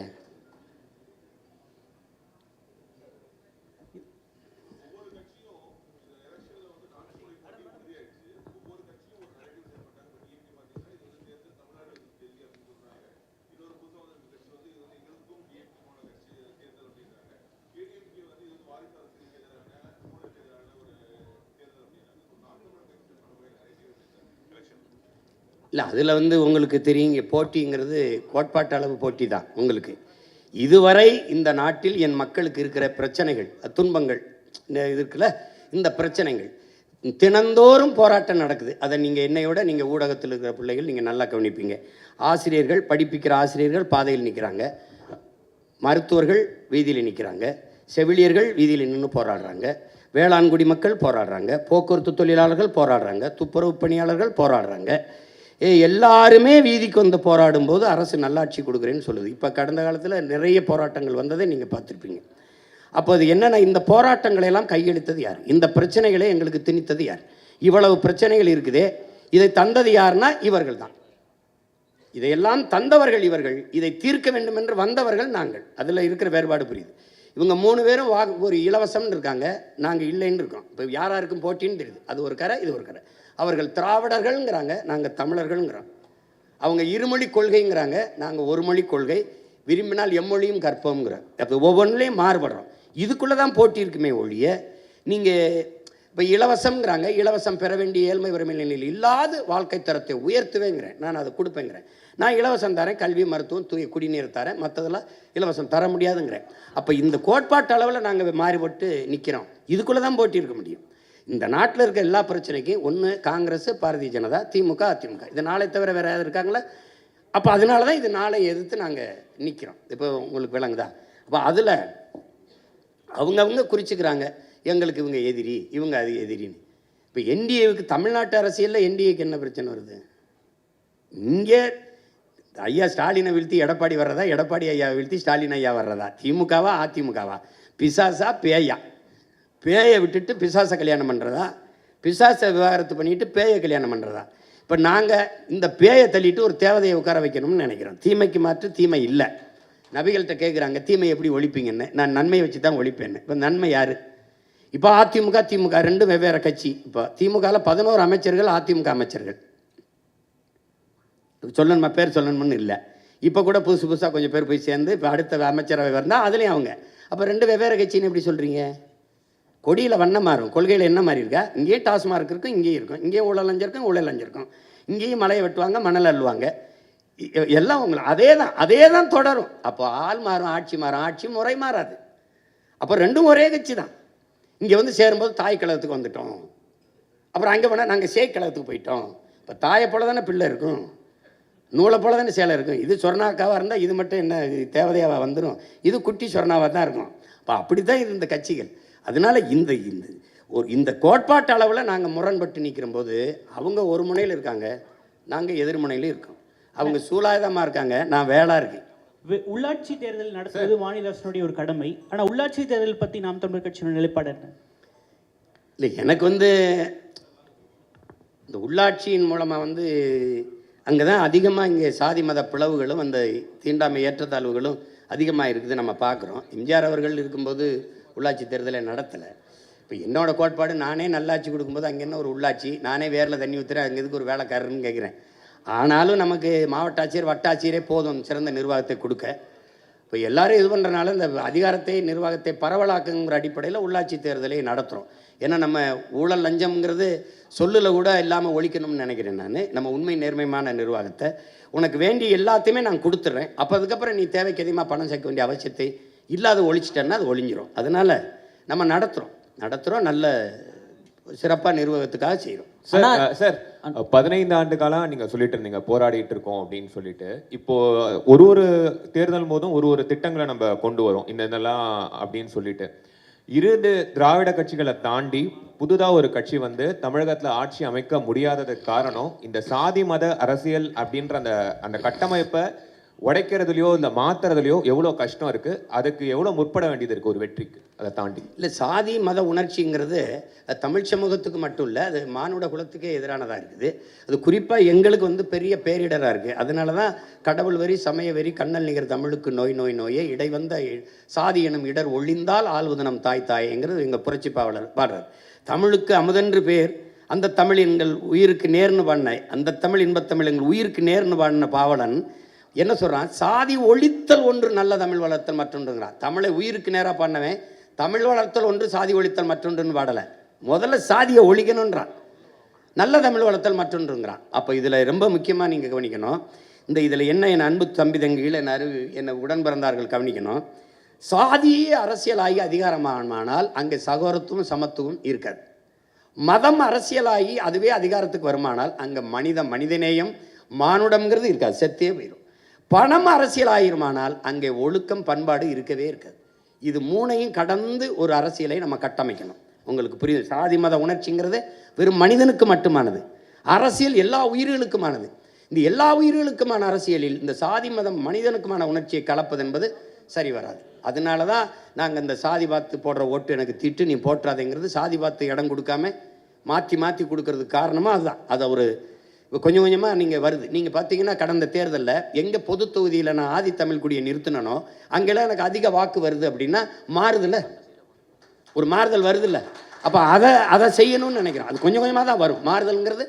இல்லை, அதில் வந்து உங்களுக்கு தெரியும், இங்கே போட்டிங்கிறது கோட்பாட்டு அளவு போட்டி தான் உங்களுக்கு. இதுவரை இந்த நாட்டில் என் மக்களுக்கு இருக்கிற பிரச்சனைகள், துன்பங்கள் இருக்குல்ல, இந்த பிரச்சனைகள் தினந்தோறும் போராட்டம் நடக்குது. அதை நீங்கள் என்னையோட நீங்கள் ஊடகத்தில் இருக்கிற பிள்ளைகள் நீங்கள் நல்லா கவனிப்பீங்க. ஆசிரியர்கள், படிப்பிக்கிற ஆசிரியர்கள் பாதையில் நிற்கிறாங்க, மருத்துவர்கள் வீதியில் நிற்கிறாங்க, செவிலியர்கள் வீதியில் நின்று போராடுறாங்க, வேளாண்குடி மக்கள் போராடுறாங்க, போக்குவரத்து தொழிலாளர்கள் போராடுறாங்க, துப்புரவு பணியாளர்கள் போராடுறாங்க. எல்லாருமே வீதிக்கு வந்து போராடும்போது அரசு நல்லாட்சி கொடுக்குறேன்னு சொல்லுது. இப்போ கடந்த காலத்தில் நிறைய போராட்டங்கள் வந்ததை நீங்கள் பார்த்துருப்பீங்க. அப்போ அது என்னென்னா, இந்த போராட்டங்களையெல்லாம் கையெழுத்தது யார்? இந்த பிரச்சனைகளை எங்களுக்கு திணித்தது யார்? இவ்வளவு பிரச்சனைகள் இருக்குதே, இதை தந்தது யாருன்னா இவர்கள் தான். இதையெல்லாம் தந்தவர்கள் இவர்கள், இதை தீர்க்க வேண்டும் என்று வந்தவர்கள் நாங்கள். அதில் இருக்கிற வேறுபாடு புரியுது. இவங்க 3 பேரும் ஒரு இலவசம்னு இருக்காங்க, நாங்கள் இல்லைன்னு இருக்கோம். இப்போ யாராருக்கும் போட்டின்னு தெரியுது. அது ஒரு கரை, இது ஒரு கரை. அவர்கள் திராவிடர்கள்ங்கிறாங்க, நாங்கள் தமிழர்கள்ங்கிறோம். அவங்க இருமொழி கொள்கைங்கிறாங்க, நாங்கள் ஒரு மொழி கொள்கை, விரும்பினால் எம்மொழியும் கற்போங்கிறோம். அப்போ ஒவ்வொன்றிலையும் மாறுபடுறோம். இதுக்குள்ளே தான் போட்டி இருக்குமே ஒழிய, நீங்கள் இப்போ இலவசம்ங்கிறாங்க, இலவசம் பெற வேண்டிய ஏழ்மை வறுமை நிலையில் இல்லாத வாழ்க்கை தரத்தை உயர்த்துவேங்கிறேன், நான் அதை கொடுப்பேங்கிறேன். நான் இலவசம் தரேன், கல்வி மருத்துவம் தூய குடிநீர் தரேன், மற்றதெல்லாம் இலவசம் தர முடியாதுங்கிறேன். அப்போ இந்த கோட்பாட்டு அளவில் நாங்கள் மாறிபட்டு நிற்கிறோம். இதுக்குள்ளே தான் போட்டி இருக்க முடியும். இந்த நாட்டில் இருக்க எல்லா பிரச்சனைக்கும் ஒன்று காங்கிரஸ், பாரதிய ஜனதா, திமுக, அதிமுக, இது நாளை தவிர வேறு யாரும் இருக்காங்களா? அப்போ அதனால தான் இது நாளை எதிர்த்து நாங்கள் நிற்கிறோம். இப்போ உங்களுக்கு விளங்குதா? அப்போ அதில் அவங்கவுங்க குறிச்சிக்கிறாங்க, எங்களுக்கு இவங்க எதிரி, இவங்க அது எதிரின்னு. இப்போ இப்போ என்டிஏவுக்கு தமிழ்நாட்டு அரசியலில் என்டிஏக்கு என்ன பிரச்சனை வருது? இங்கே ஐயா ஸ்டாலினை வீழ்த்தி எடப்பாடி வர்றதா, எடப்பாடி ஐயா வீழ்த்தி ஸ்டாலின் ஐயா வர்றதா, திமுகவா அதிமுகவா, பிசாசா பேயா? பேயை விட்டுட்டு பிசாசை கல்யாணம் பண்ணுறதா, பிசாசை விவாகரத்து பண்ணிட்டு பேயை கல்யாணம் பண்ணுறதா? இப்போ நாங்கள் இந்த பேயை தள்ளிட்டு ஒரு தேவதையை உட்கார வைக்கணும்னு நினைக்கிறோம். தீமைக்கு மாற்று தீமை இல்லை. நபிகள்கிட்ட கேட்குறாங்க தீமை எப்படி ஒழிப்பீங்கன்னு. நான் நன்மையை வச்சு தான் ஒழிப்பேன்னு. இப்போ நன்மை யார்? இப்போ அதிமுக திமுக ரெண்டும் வெவ்வேறு கட்சி. இப்போ திமுகவில் 11 அமைச்சர்கள், அதிமுக அமைச்சர்கள். சொல்லணுமா, பேர் சொல்லணும்னு இல்லை. இப்போ கூட புதுசாக கொஞ்சம் பேர் போய் சேர்ந்து இப்போ அடுத்த அமைச்சரவை வந்தால் அதுலேயும் அவங்க. அப்போ 2 வெவ்வேறு கட்சின்னு எப்படி சொல்கிறீங்க? கொடியில் வண்ணம் மாறும், கொள்கையில் என்ன மாதிரி இருக்கா? இங்கேயும் டாஸ்மார்க் இருக்கும், இங்கேயும் இருக்கும். இங்கேயும் ஊழல் லஞ்சம் ஊழல் லஞ்சம் இருக்கும். இங்கேயும் மலையை வெட்டுவாங்க, மணல் அள்ளுவாங்க. எல்லாம் உங்களை அதே தான் தொடரும். அப்போ ஆள் மாறும், ஆட்சி மாறும், ஆட்சி முறை மாறாது. அப்போ ரெண்டும் ஒரே கட்சி தான். இங்கே வந்து சேரும்போது தாய் கழகத்துக்கு வந்துட்டோம், அப்புறம் அங்கே போனால் நாங்கள் சேய் கழகத்துக்கு போயிட்டோம். இப்போ தாயை போல தானே பிள்ளை இருக்கும், நூலை போல தானே சேலை இருக்கும். இது சொர்ணாக்காவாக இருந்தால் இது மட்டும் என்ன தேவதையாவாக வந்துடும், இது குட்டி சொர்ணாவாக தான் இருக்கும். அப்போ அப்படி தான் இது இந்த கட்சிகள். அதனால இந்த கோட்பாட்டு அளவில் நாங்கள் முரண்பட்டு நிற்கிற போது அவங்க ஒரு முனையில் இருக்காங்க, நாங்கள் எதிர்முனையிலும் இருக்கோம். அவங்க சூலாயுதமாக இருக்காங்க, நான் வேளா இருக்கேன். உள்ளாட்சி தேர்தல் நடத்துவது மாநில அரசுடைய ஒரு கடமை. ஆனால் உள்ளாட்சி தேர்தல் பற்றி நாம் தமிழர் கட்சியோட நிலைப்பாடு என்ன? இல்லை, எனக்கு வந்து இந்த உள்ளாட்சியின் மூலமாக வந்து அங்கே தான் அதிகமாக இங்கே சாதி மத பிளவுகளும் அந்த தீண்டாமை ஏற்றத்தாழ்வுகளும் அதிகமாக இருக்குது நம்ம பார்க்குறோம். எம்ஜிஆர் அவர்கள் இருக்கும்போது உள்ளாட்சி தேர்தலை நடத்தலை. இப்போ என்னோடய கோட்பாடு, நானே நல்லாட்சி கொடுக்கும்போது அங்கே என்ன ஒரு உள்ளாட்சி, நானே வேரில் தண்ணி ஊற்றுறேன், அங்கே எதுக்கு ஒரு வேலைக்காரர்னு கேட்குறேன். ஆனாலும் நமக்கு மாவட்ட ஆட்சியர் வட்டாட்சியரே போதும் சிறந்த நிர்வாகத்தை கொடுக்க. இப்போ எல்லாரும் இது பண்ணுறனால இந்த அதிகாரத்தை நிர்வாகத்தை பரவலாக்குங்கிற அடிப்படையில் உள்ளாட்சி தேர்தலை நடத்துகிறோம். ஏன்னா நம்ம ஊழல் லஞ்சம்ங்கிறது சொல்லில் கூட இல்லாமல் ஒழிக்கணும்னு நினைக்கிறேன். நான் நம்ம உண்மை நேர்மையான நிர்வாகத்தை உனக்கு வேண்டிய எல்லாத்தையுமே நான் கொடுத்துட்றேன். அப்போ அதுக்கப்புறம் நீ தேவைக்கு அதிகமாக பணம் சேர்க்க வேண்டிய அவசியத்தை இல்லாத ஒழிச்சிட்டேன்னா அது ஒழிஞ்சிரும். அதனால் நம்ம நடத்துகிறோம் நல்ல சிறப்பாக நிர்வாகத்துக்காக செய்கிறோம். சார் 15 ஆண்டு காலம் நீங்க சொல்லிட்டு இருந்தீங்க போராடிட்டு இருக்கோம் அப்படின்னு சொல்லிட்டு. இப்போ ஒரு தேர்தல் போதும் ஒரு திட்டங்களை நம்ம கொண்டு வரோம் இதெல்லாம் அப்படின்னு சொல்லிட்டு. 2 திராவிட கட்சிகளை தாண்டி புதுதா ஒரு கட்சி வந்து தமிழகத்துல ஆட்சி அமைக்க முடியாததுக்கு காரணம் இந்த சாதி மத அரசியல் அப்படின்ற அந்த கட்டமைப்பை உடைக்கிறதுலையோ இல்லை மாத்துறதுலையோ எவ்வளோ கஷ்டம் இருக்கு, அதுக்கு எவ்வளோ முற்பட வேண்டியது இருக்கு ஒரு வெற்றிக்கு அதை தாண்டி? இல்லை, சாதி மத உணர்ச்சிங்கிறது தமிழ் சமூகத்துக்கு மட்டும் இல்லை, அது மானுட குலத்துக்கே எதிரானதாக இருக்குது. அது குறிப்பாக எங்களுக்கு வந்து பெரிய பேரிடராக இருக்குது. அதனால தான் கடவுள் வெறி சமய வெறி கண்ணல் நிகர் தமிழுக்கு நோயே இடை வந்த சாதி எனும் இடர் ஒழிந்தால் ஆள்வது நம் தாய்ங்கிறது எங்கள் புரட்சி பாடுறார். தமிழுக்கு அமுதென்று பேர், அந்த தமிழ் எங்கள் உயிருக்கு நேர்னு பாடின, அந்த தமிழ் இன்பத்தமிழ் எங்கள் உயிருக்கு நேர்னு பாடின பாவலன் என்ன சொல்கிறான்? சாதி ஒழித்தல் ஒன்று நல்ல தமிழ் வளர்த்தல் மற்றொன்றுங்கிறான். தமிழை உயிருக்கு நேராக பண்ணவன் தமிழ் வளர்த்தல் ஒன்று சாதி ஒழித்தல் மற்றொன்றுன்னு பாடலை. முதல்ல சாதியை ஒழிக்கணுன்றான், நல்ல தமிழ் வளர்த்தல் மற்றொன்றுங்கிறான். அப்போ இதில் ரொம்ப முக்கியமாக நீங்கள் கவனிக்கணும். இதில் என்ன என் அன்பு தம்பி தங்கிகள் என்னை உடன் பிறந்தார்கள் கவனிக்கணும். சாதியே அரசியலாகி அதிகாரமானால் அங்கே சகோதரத்துவம் சமத்துவம் இருக்காது. மதம் அரசியலாகி அதுவே அதிகாரத்துக்கு வருமானால் அங்கே மனிதநேயம் மானுடம்ங்கிறது இருக்காது, செத்தே போயிடும். பணம் அரசியல் ஆயிருமானால் அங்கே ஒழுக்கம் பண்பாடு இருக்கவே இருக்காது. இது 3ஐயும் கடந்து ஒரு அரசியலை நம்ம கட்டமைக்கணும். உங்களுக்கு புரியுது? சாதி மத உணர்ச்சிங்கிறது வெறும் மனிதனுக்கு மட்டுமானது, அரசியல் எல்லா உயிர்களுக்குமானது. இந்த எல்லா உயிர்களுக்குமான அரசியலில் இந்த சாதி மதம் மனிதனுக்குமான உணர்ச்சியை கலப்பது என்பது சரி வராது. அதனால தான் நாங்கள் இந்த சாதி பார்த்து போடுற ஓட்டு எனக்கு திட்டு நீ போற்றாதேங்கிறது, சாதி பார்த்து இடம் கொடுக்காம மாற்றி கொடுக்கறதுக்கு காரணமாக அதுதான். அதை ஒரு கொஞ்சம் கொஞ்சமாக நீங்கள் வருது. நீங்கள் பார்த்தீங்கன்னா கடந்த தேர்தலில் எங்கே பொது தொகுதியில் நான் ஆதி தமிழ் குடியை நிறுத்தினோ அங்கெல்லாம் எனக்கு அதிக வாக்கு வருது அப்படின்னா மாறுதில்ல, ஒரு மாறுதல் வருதில்ல. அப்போ அதை செய்யணும்னு நினைக்கிறேன். அது கொஞ்சம் கொஞ்சமாக தான் வரும். மாறுதல்ங்கிறது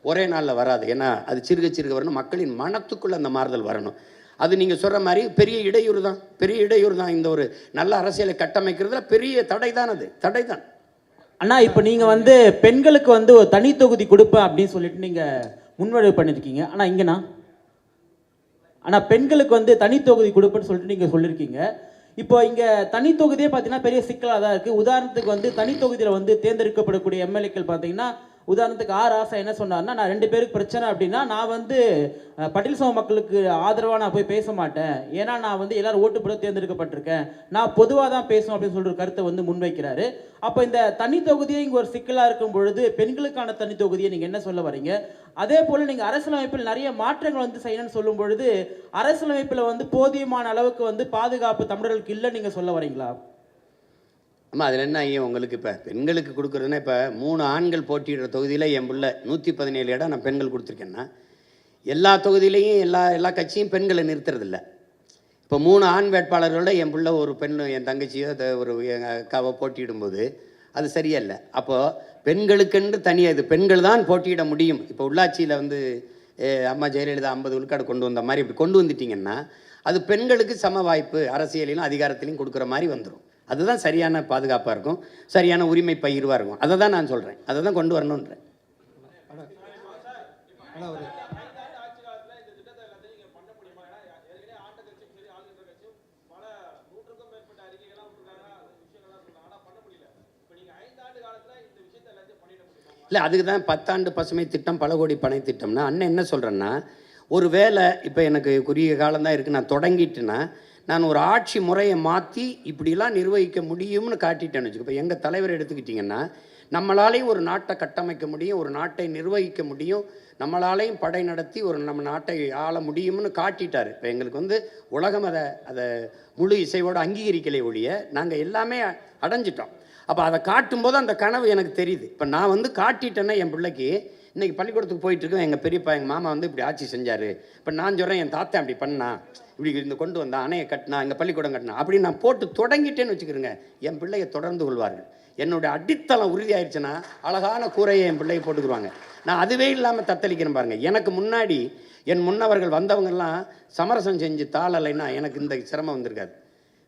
ஒரே நாளில் வராது. ஏன்னா அது சிறுக வரணும், மக்களின் மனத்துக்குள்ளே அந்த மாறுதல் வரணும். அது நீங்கள் சொல்கிற மாதிரி பெரிய இடையூறு தான். இந்த ஒரு நல்ல அரசியலை கட்டமைக்கிறதுல பெரிய தடை தான். அண்ணா, இப்போ நீங்கள் வந்து பெண்களுக்கு வந்து ஒரு தனி தொகுதி கொடுப்பேன் அப்படின்னு சொல்லிட்டு நீங்கள் முன்வடிவு பண்ணியிருக்கீங்க. ஆனால் இங்கேண்ணா பெண்களுக்கு வந்து தனி தொகுதி கொடுப்பேன்னு சொல்லிட்டு நீங்கள் சொல்லியிருக்கீங்க. இப்போ இங்கே தனி தொகுதியே பார்த்தீங்கன்னா பெரிய சிக்கலாக தான் இருக்குது. உதாரணத்துக்கு வந்து தனி தொகுதியில் வந்து தேர்ந்தெடுக்கப்படக்கூடிய எம்எல்ஏக்கள் பார்த்தீங்கன்னா உதாரணத்துக்கு ராசா என்ன சொன்னார்னா, நான் 2 பேருக்கு பிரச்சனை அப்படின்னா நான் வந்து பட்டியல் சமூக மக்களுக்கு ஆதரவாக நான் போய் பேச மாட்டேன், ஏன்னா நான் வந்து எல்லாரும் ஓட்டு போட தேர்ந்தெடுக்கப்பட்டிருக்கேன், நான் பொதுவாக தான் பேசும் அப்படின்னு சொல்ற கருத்தை வந்து முன்வைக்கிறாரு. அப்போ இந்த தனி தொகுதியை இங்கே ஒரு சிக்கலாக இருக்கும் பொழுது பெண்களுக்கான தனி தொகுதியை நீங்கள் என்ன சொல்ல வரீங்க? அதே போல் நீங்கள் அரசியலமைப்பில் நிறைய மாற்றங்கள் வந்து செய்யணும்னு சொல்லும் பொழுது அரசியலமைப்பில் வந்து போதியமான அளவுக்கு வந்து பாதுகாப்பு தமிழர்களுக்கு இல்லை நீங்கள் சொல்ல வரீங்களா? ஆமாம், அதில் என்ன ஐயா உங்களுக்கு இப்போ பெண்களுக்கு கொடுக்குறதுன்னா, இப்போ 3 ஆண்கள் போட்டியிடுற தொகுதியில் என் பிள்ளை 117 இடம் நான் பெண்கள் கொடுத்துருக்கேன்னா, எல்லா தொகுதியிலையும் எல்லா கட்சியும் பெண்களை நிறுத்துறதில்ல. இப்போ 3 ஆண் வேட்பாளர்களோட என் பிள்ளை ஒரு பெண், என் தங்கச்சியோ ஒரு எங்கள் அக்காவோ போட்டியிடும்போது அது சரியில்லை. அப்போது பெண்களுக்கென்று தனியாக இது பெண்கள் தான் போட்டியிட முடியும். இப்போ உள்ளாட்சியில் வந்து அம்மா ஜெயலலிதா 50 விழுக்காடு கொண்டு வந்த மாதிரி இப்படி கொண்டு வந்துட்டிங்கன்னா அது பெண்களுக்கு சம வாய்ப்பு அரசியலிலும் அதிகாரத்திலையும் கொடுக்குற மாதிரி வந்துடும். அதுதான் சரியான பாதுகாப்பாக இருக்கும், சரியான உரிமை பகிர்வாக இருக்கும். அதை தான் நான் சொல்கிறேன், அதை தான் கொண்டு வரணுன்றேன். இல்லை, அதுக்கு தான் 10 ஆண்டு பசுமை திட்டம், பல கோடி பனை திட்டம்னா அண்ணன் என்ன சொல்கிறேன்னா, ஒரு வேலை இப்போ எனக்கு குறுகிய காலம்தான் இருக்குது, நான் தொடங்கிட்டுன்னா நான் ஒரு ஆட்சி முறையை மாற்றி இப்படிலாம் நிர்வகிக்க முடியும்னு காட்டிட்டேன்னு வச்சுக்கோ. இப்போ எங்கள் தலைவர் எடுத்துக்கிட்டிங்கன்னா, நம்மளாலேயும் ஒரு நாட்டை கட்டமைக்க முடியும், ஒரு நாட்டை நிர்வகிக்க முடியும், நம்மளாலேயும் படை நடத்தி நம்ம நாட்டை ஆள முடியும்னு காட்டிட்டார். இப்போ எங்களுக்கு வந்து உலகம் அதை முழு இசையோடு அங்கீகரிக்கலை ஒழிய நாங்கள் எல்லாமே அடைஞ்சிட்டோம். அப்போ அதை காட்டும்போது அந்த கனவு எனக்கு தெரியுது. இப்போ நான் வந்து காட்டிட்டேன்னா என் பிள்ளைக்கு இன்றைக்கி பள்ளிக்கூடத்துக்கு போயிட்டுருக்கோம், எங்கள் பெரியப்பா எங்கள் மாமா வந்து இப்படி ஆட்சி செஞ்சார், இப்போ நான் சொல்கிறேன் என் தாத்தா அப்படி பண்ணா, இப்படி இந்த கொண்டு வந்தான், அணையை கட்டினா, எங்கள் பள்ளிக்கூடம் கட்டினா, அப்படின்னு நான் போட்டு தொடங்கிட்டேன்னு வச்சுக்கிறேங்க, என் பிள்ளையை தொடர்ந்து கொள்வார்கள். என்னுடைய அடித்தளம் உறுதியாயிருச்சுன்னா அழகான கூரையை என் பிள்ளையை போட்டுக்குருவாங்க. நான் அதுவே இல்லாமல் தத்தளிக்கிறேன் பாருங்கள். எனக்கு முன்னாடி என் முன்னவர்கள் வந்தவங்கெல்லாம் சமரசம் செஞ்சு தாளலைன்னா எனக்கு இந்த சிரமம் வந்திருக்காது.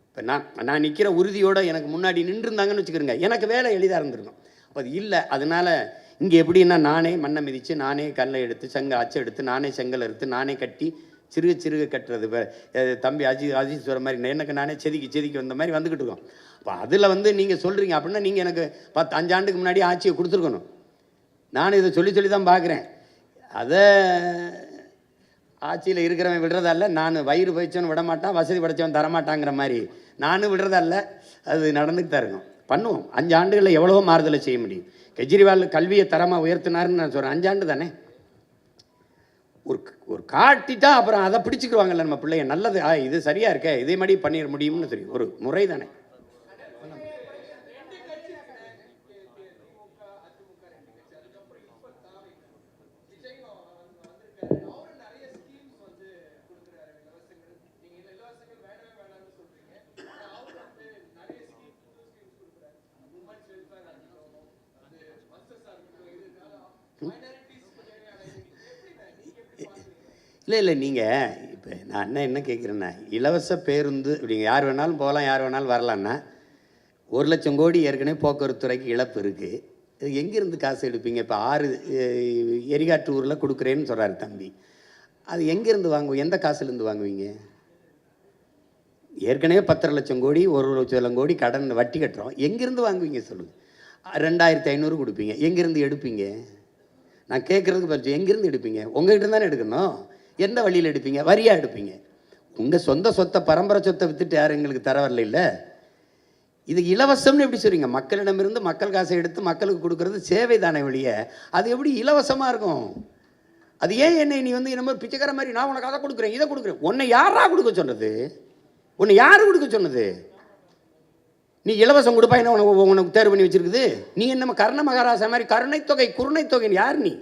இப்போ நான் நிற்கிற உறுதியோடு எனக்கு முன்னாடி நின்றுருந்தாங்கன்னு வச்சுக்கிறேங்க, எனக்கு வேலை எளிதாக இருந்திருக்கும். அப்போ அது இல்லை. அதனால் இங்கே எப்படின்னா, நானே மண்ணை மிதித்து, நானே கல்லை எடுத்து, அச்சு எடுத்து, நானே செங்கல் எடுத்து, நானே கட்டி சிறுக கட்டுறது. தம்பி அஜித் சொல்கிற மாதிரி எனக்கு நானே செதுக்கி வந்த மாதிரி வந்துக்கிட்டு இருக்கோம். அப்போ அதில் வந்து நீங்கள் சொல்கிறீங்க அப்படின்னா நீங்கள் எனக்கு 5 ஆண்டுக்கு முன்னாடி ஆட்சியை கொடுத்துருக்கணும். நான் இதை சொல்லி தான் பார்க்குறேன். அதை ஆட்சியில் இருக்கிறவன் விடுறதால, நான் வயிறு பயிச்சவன் விட மாட்டான், வசதி படைச்சவன் தரமாட்டாங்கிற மாதிரி நானும் விடுறதால அது நடந்துட்டு தான் இருக்கும். பண்ணுவோம். 5 ஆண்டுகளில் எவ்வளவோ மாறுதலை செய்ய முடியும். கெஜ்ரிவால் கல்வியை தரமாக உயர்த்தினாருன்னு நான் சொல்கிறேன். 5 ஆண்டு தானே. ஒரு காட்டிட்டா அப்புறம் அதை பிடிச்சிக்குவாங்கல்ல நம்ம பிள்ளைங்க. நல்லது, இது சரியாக இருக்கே, இதே மாதிரி பண்ணிட முடியும்னு தெரியும். ஒரு முறை தானே. இல்லை நீங்கள் இப்போ நான் என்ன கேட்குறேன்னா, இலவச பேருந்து இப்படிங்க யார் வேணாலும் போகலாம், யார் வேணாலும் வரலான்னா 1,00,000 கோடி ஏற்கனவே போக்குவரத்து துறைக்கு இழப்பு இருக்குது. இது எங்கேருந்து காசு எடுப்பீங்க? இப்போ 6 எரிகாட்டு ஊரில் கொடுக்குறேன்னு சொல்கிறாரு தம்பி. அது எங்கேருந்து வாங்குவோம்? எந்த காசுலேருந்து வாங்குவீங்க? ஏற்கனவே 10,00,000 கோடி 1,00,000 கோடி கடன் வட்டி கட்டுறோம். எங்கேருந்து வாங்குவீங்க சொல்லுங்கள்? 2,500 கொடுப்பீங்க, எங்கேருந்து எடுப்பீங்க? நான் கேட்குறதுக்கு பரிச்சு எங்கேருந்து எடுப்பீங்க? உங்கள்கிட்ட தானே எடுக்கணும். எந்த வழியில் எடுப்பீங்க? வரியாக எடுப்பீங்க. உங்கள் சொந்த சொத்தை, பரம்பரை சொத்தை விற்றுட்டு யாரும் எங்களுக்கு தர வரல. இல்லை, இது இலவசம்னு எப்படி சொல்றீங்க? மக்களிடமிருந்து மக்கள் காசை எடுத்து மக்களுக்கு கொடுக்கறது சேவை தானே வழிய, அது எப்படி இலவசமாக இருக்கும்? அது ஏன் என்னை நீ வந்து என்ன மாதிரி பிச்சைக்கார மாதிரி நான் உனக்கு அதை கொடுக்குறேன், இதை கொடுக்குறேன்? உன்னை யாரா கொடுக்க சொன்னது? உன்னை யார் கொடுக்க சொன்னது? நீ இலவசம் கொடுப்பாயின்னா உனக்கு தேர்வு பண்ணி வச்சிருக்குது. நீ என்ன கர்ண மகாராசா மாதிரி கருணைத்தொகை குருணைத்தொகைன்னு யார் நீ?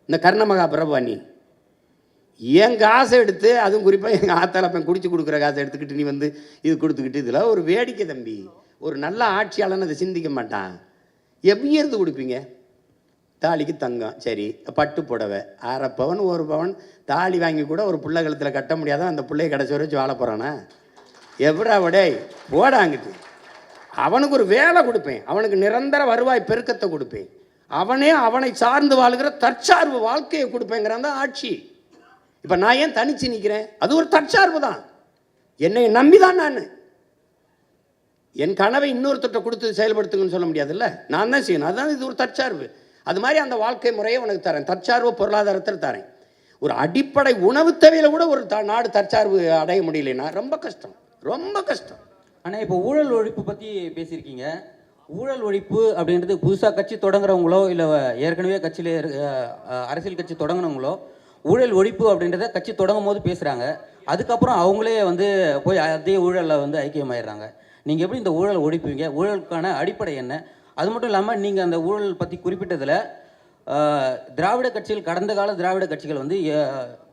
இந்த கர்ணமகா பிரபா நீ என் காசை எடுத்து, அதுவும் குறிப்பாக எங்கள் ஆத்தாலப்பன் குடிச்சு கொடுக்குற காசை எடுத்துக்கிட்டு நீ வந்து இது கொடுத்துக்கிட்டு, இதில் ஒரு வேடிக்கை தம்பி. ஒரு நல்ல ஆட்சியாளன்னு அதை சிந்திக்க மாட்டான். எவ்வளோ கொடுப்பீங்க? தாலிக்கு தங்கம், சரி, பட்டு புடவை 1/2 பவன் 1 பவன் தாலி வாங்கி கூட ஒரு பிள்ளை கழுத்தில் கட்ட முடியாத அந்த பிள்ளைய கடைசி வரை வச்சு வாழ போகிறானா? எப்படா விடே போடாங்கிட்டு அவனுக்கு ஒரு வேலை கொடுப்பேன், அவனுக்கு நிரந்தர வருவாய் பெருக்கத்தை கொடுப்பேன், அவனை சார்ந்து வாழ்கிற தற்சார்பு வாழ்க்கையை கொடுப்பேங்கிறான் தான் ஆட்சி. இப்போ நான் ஏன் தனிச்சு நிற்கிறேன்? அது ஒரு தற்சார்பு தான். என்னை நம்பிதான் நான் என் கனவை இன்னொருத்தட்ட கொடுத்து செயல்படுத்துங்கன்னு சொல்ல முடியாதுல்ல, நான் தான் செய்யணும். அதுதான் இது ஒரு தற்சார்பு. அது மாதிரி அந்த வாழ்க்கை முறையை உனக்கு தரேன், தற்சார்பு பொருளாதாரத்தில் தரேன். ஒரு அடிப்படை உணவு தேவையில் கூட ஒரு நாடு தற்சார்பு அடைய முடியலைன்னா ரொம்ப கஷ்டம், ரொம்ப கஷ்டம். ஆனால் இப்போ ஊழல் ஒழிப்பு பற்றி பேசியிருக்கீங்க. ஊழல் ஒழிப்பு அப்படின்றது புதுசாக கட்சி தொடங்குறவங்களோ இல்லை ஏற்கனவே கட்சியில் அரசியல் கட்சி தொடங்குனவங்களோ ஊழல் ஒழிப்பு அப்படின்றத கட்சி தொடங்கும் போது பேசுகிறாங்க. அதுக்கப்புறம் அவங்களே வந்து போய் அதே ஊழலில் வந்து ஐக்கியமாயிடுறாங்க. நீங்கள் எப்படி இந்த ஊழல் ஒழிப்பீங்க? ஊழலுக்கான அடிப்படை என்ன? அது மட்டும் இல்லாமல் நீங்கள் அந்த ஊழல் பற்றி குறிப்பிட்டதில் திராவிட கட்சிகள், கடந்த கால திராவிட கட்சிகள் வந்து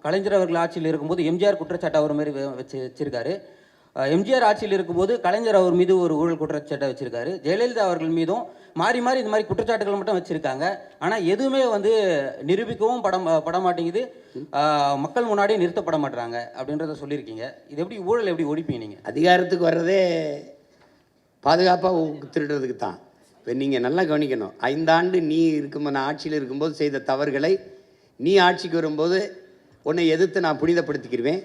கலைஞர் அவர்கள் ஆட்சியில் இருக்கும்போது எம்ஜிஆர் குற்றச்சாட்டு அவர் மாதிரி வச்சிருக்காரு. எம்ஜிஆர் ஆட்சியில் இருக்கும்போது கலைஞர் அவர் மீது ஒரு ஊழல் குற்றச்சாட்டை வச்சிருக்காரு. ஜெயலலிதா அவர்கள் மீதும் மாறி மாறி இந்த மாதிரி குற்றச்சாட்டுகள் மட்டும் வச்சிருக்காங்க. ஆனால் எதுவுமே வந்து நிரூபிக்கவும் பட மாட்டேங்குது, மக்கள் முன்னாடி நிறுத்தப்பட மாட்டாங்க அப்படின்றத சொல்லியிருக்கீங்க. இது எப்படி ஊழல் எப்படி ஒழிப்பீங்க நீங்கள்? அதிகாரத்துக்கு வர்றதே பாதுகாப்பாக திருடுறதுக்கு தான். இப்போ நீங்கள் நல்லா கவனிக்கணும், 5 ஆண்டு நீ இருக்கும்போது, நான் ஆட்சியில் இருக்கும்போது செய்த தவறுகளை நீ ஆட்சிக்கு வரும்போது உன்னை எதிர்த்து நான் புனிதப்படுத்திக்கிடுவேன்,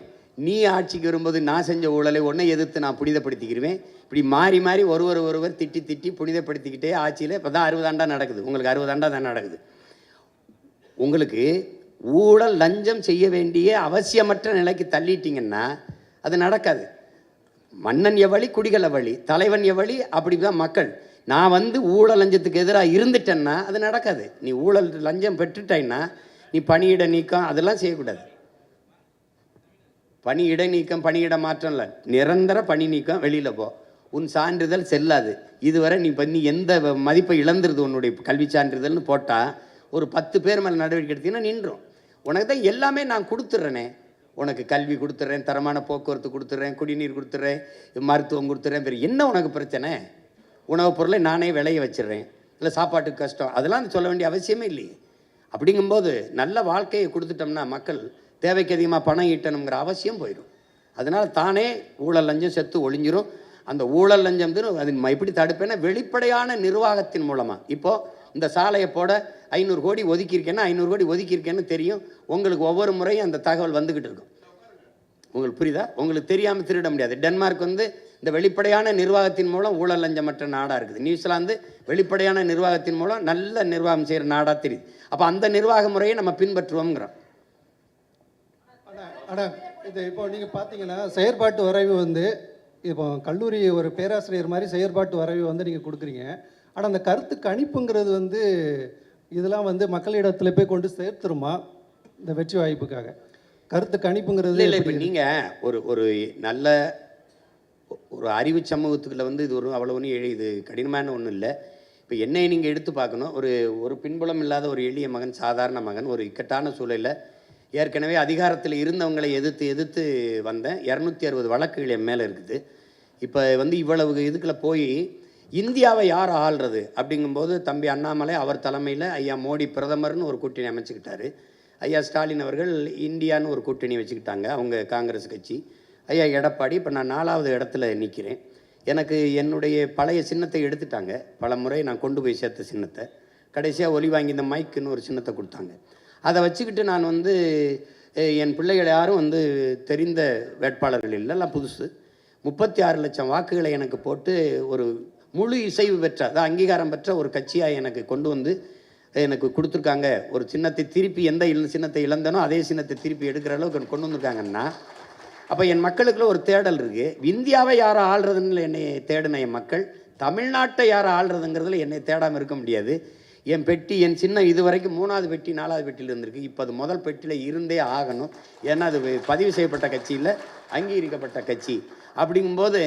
நீ ஆட்சிக்கு வரும்போது நான் செஞ்ச ஊழலை உன்னை எதிர்த்து நான் புனிதப்படுத்திக்கிடுவேன். இப்படி மாறி மாறி ஒருவர் திட்டி திட்டி புனிதப்படுத்திக்கிட்டே ஆட்சியில் இப்போ தான் 60 ஆண்டாக நடக்குது. உங்களுக்கு 60 ஆண்டாக தான் நடக்குது. உங்களுக்கு ஊழல் லஞ்சம் செய்ய வேண்டிய அவசியமற்ற நிலைக்கு தள்ளிட்டீங்கன்னா அது நடக்காது. மன்னன் எவ்வளி குடிகள் எவ்வளி, தலைவன் எவ்வளி, அப்படி தான் மக்கள். நான் வந்து ஊழல் லஞ்சத்துக்கு எதிராக இருந்துட்டேன்னா அது நடக்காது. நீ ஊழல் லஞ்சம் பெற்றுட்டாய்னா நீ பணியிட நீக்கம் அதெல்லாம் செய்யக்கூடாது. பணியிட நீக்கம், பணியிட மாற்றம் இல்லை, நிரந்தர பணி நீக்கம், வெளியில் போ, உன் சான்றிதழ் செல்லாது. இதுவரை நீ எந்த மதிப்பை இழந்துருது உன்னுடைய கல்வி சான்றிதழ்னு போட்டால் ஒரு 10 பேர் மேலே நடவடிக்கை எடுத்தீங்கன்னா நின்றும். உனக்கு தான் எல்லாமே நான் கொடுத்துட்றேனே, உனக்கு கல்வி கொடுத்துட்றேன், தரமான போக்குவரத்து கொடுத்துட்றேன், குடிநீர் கொடுத்துட்றேன், மருத்துவம் கொடுத்துட்றேன், வேறு என்ன உனக்கு பிரச்சனை? உணவுப் பொருளை நானே விளைய வச்சிடுறேன், இல்லை சாப்பாட்டுக்கு கஷ்டம், அதெல்லாம் சொல்ல வேண்டிய அவசியமே இல்லையே. அப்படிங்கும்போது நல்ல வாழ்க்கையை கொடுத்துட்டோம்னா மக்கள் தேவைக்கு அதிகமாக பணம் ஈட்டணுங்கிற அவசியம் போயிடும். அதனால் தானே ஊழல் லஞ்சம் செத்து ஒழிஞ்சிரும். அந்த ஊழல் லஞ்சம் அது எப்படி தடுப்பேன்னா வெளிப்படையான நிர்வாகத்தின் மூலமாக. இப்போது இந்த சாலையை போட 500 கோடி ஒதுக்கியிருக்கேன்னா 500 கோடி ஒதுக்கியிருக்கேன்னு தெரியும். உங்களுக்கு ஒவ்வொரு முறையும் அந்த தகவல் வந்துக்கிட்டு இருக்கும். உங்களுக்கு புரியுதா? உங்களுக்கு தெரியாமல் திருட முடியாது. டென்மார்க் வந்து இந்த வெளிப்படையான நிர்வாகத்தின் மூலம் ஊழல் லஞ்சமற்ற நாடாக இருக்குது. நியூசிலாந்து வெளிப்படையான நிர்வாகத்தின் மூலம் நல்ல நிர்வாகம் செய்கிற நாடாக தெரியுது. அப்போ அந்த நிர்வாக முறையை நம்ம பின்பற்றுவோங்கிறோம். ஆனால் இது இப்போ நீங்கள் பார்த்தீங்கன்னா செயற்பாட்டு வரைவு வந்து இப்போ கல்லூரி ஒரு பேராசிரியர் மாதிரி செயற்பாட்டு வரைவு வந்து நீங்கள் கொடுக்குறீங்க. ஆனால் அந்த கருத்து கணிப்புங்கிறது வந்து இதெல்லாம் வந்து மக்களிடத்தில் போய் கொண்டு சேர்த்துருமா இந்த வெற்றி வாய்ப்புக்காக? கருத்து கணிப்புங்கிறது இல்லை. இப்போ நீங்கள் ஒரு நல்ல ஒரு அறிவு சமூகத்துக்குள்ள வந்து இது அவ்வளோ ஒன்றும் இது கடினமான ஒன்றும் இல்லை. இப்போ என்னை நீங்கள் எடுத்து பார்க்கணும். ஒரு பின்புலம் இல்லாத ஒரு எளிய மகன், சாதாரண மகன், ஒரு இக்கட்டான சூழலில் ஏற்கனவே அதிகாரத்தில் இருந்தவங்களை எதிர்த்து வந்தேன். 260 வழக்குகள் என் மேலே இருக்குது. இப்போ வந்து இவ்வளவு இதுக்குள்ள போய் இந்தியாவை யார் ஆள்றது அப்படிங்கும்போது தம்பி அண்ணாமலை அவர் தலைமையில் ஐயா மோடி பிரதமர்னு ஒரு கூட்டணி அமைச்சுக்கிட்டாரு. ஐயா ஸ்டாலின் அவர்கள் இந்தியான்னு ஒரு கூட்டணி வச்சுக்கிட்டாங்க, அவங்க காங்கிரஸ் கட்சி. ஐயா எடப்பாடி, இப்போ நான் 4வது இடத்துல நிற்கிறேன். எனக்கு என்னுடைய பழைய சின்னத்தை எடுத்துட்டாங்க. பல முறை நான் கொண்டு போய் சேர்த்த சின்னத்தை கடைசியாக ஒலி வாங்கி இந்த மைக்குன்னு ஒரு சின்னத்தை கொடுத்தாங்க. அதை வச்சுக்கிட்டு நான் வந்து என் பிள்ளைகள் யாரும் வந்து தெரிந்த வேட்பாளர்கள் இல்லை, எல்லாம் புதுசு. 36 லட்சம் வாக்குகளை எனக்கு போட்டு ஒரு முழு இசைவு பெற்ற, அதான் அங்கீகாரம் பெற்ற ஒரு கட்சியாக எனக்கு கொண்டு வந்து எனக்கு கொடுத்துருக்காங்க. ஒரு சின்னத்தை திருப்பி எந்த சின்னத்தை இழந்தனோ அதே சின்னத்தை திருப்பி எடுக்கிற அளவுக்கு கொண்டு வந்திருக்காங்கன்னா, அப்போ என் மக்களுக்குள்ள ஒரு தேடல் இருக்குது. இந்தியாவை யாரை ஆள்றதுன்னு என்னை தேடின என் மக்கள் தமிழ்நாட்டை யாரை ஆள்றதுங்கிறதுல என்னை தேடாமல் இருக்க முடியாது. என் பெட்டி, என் சின்னம் இது வரைக்கும் 3வது பெட்டி 4வது பெட்டியில் இருந்திருக்கு. இப்போ அது முதல் பெட்டியில் இருந்தே ஆகணும். ஏன்னா அது பதிவு செய்யப்பட்ட கட்சி இல்லை, அங்கீகரிக்கப்பட்ட கட்சி. அப்படிங்கும்போது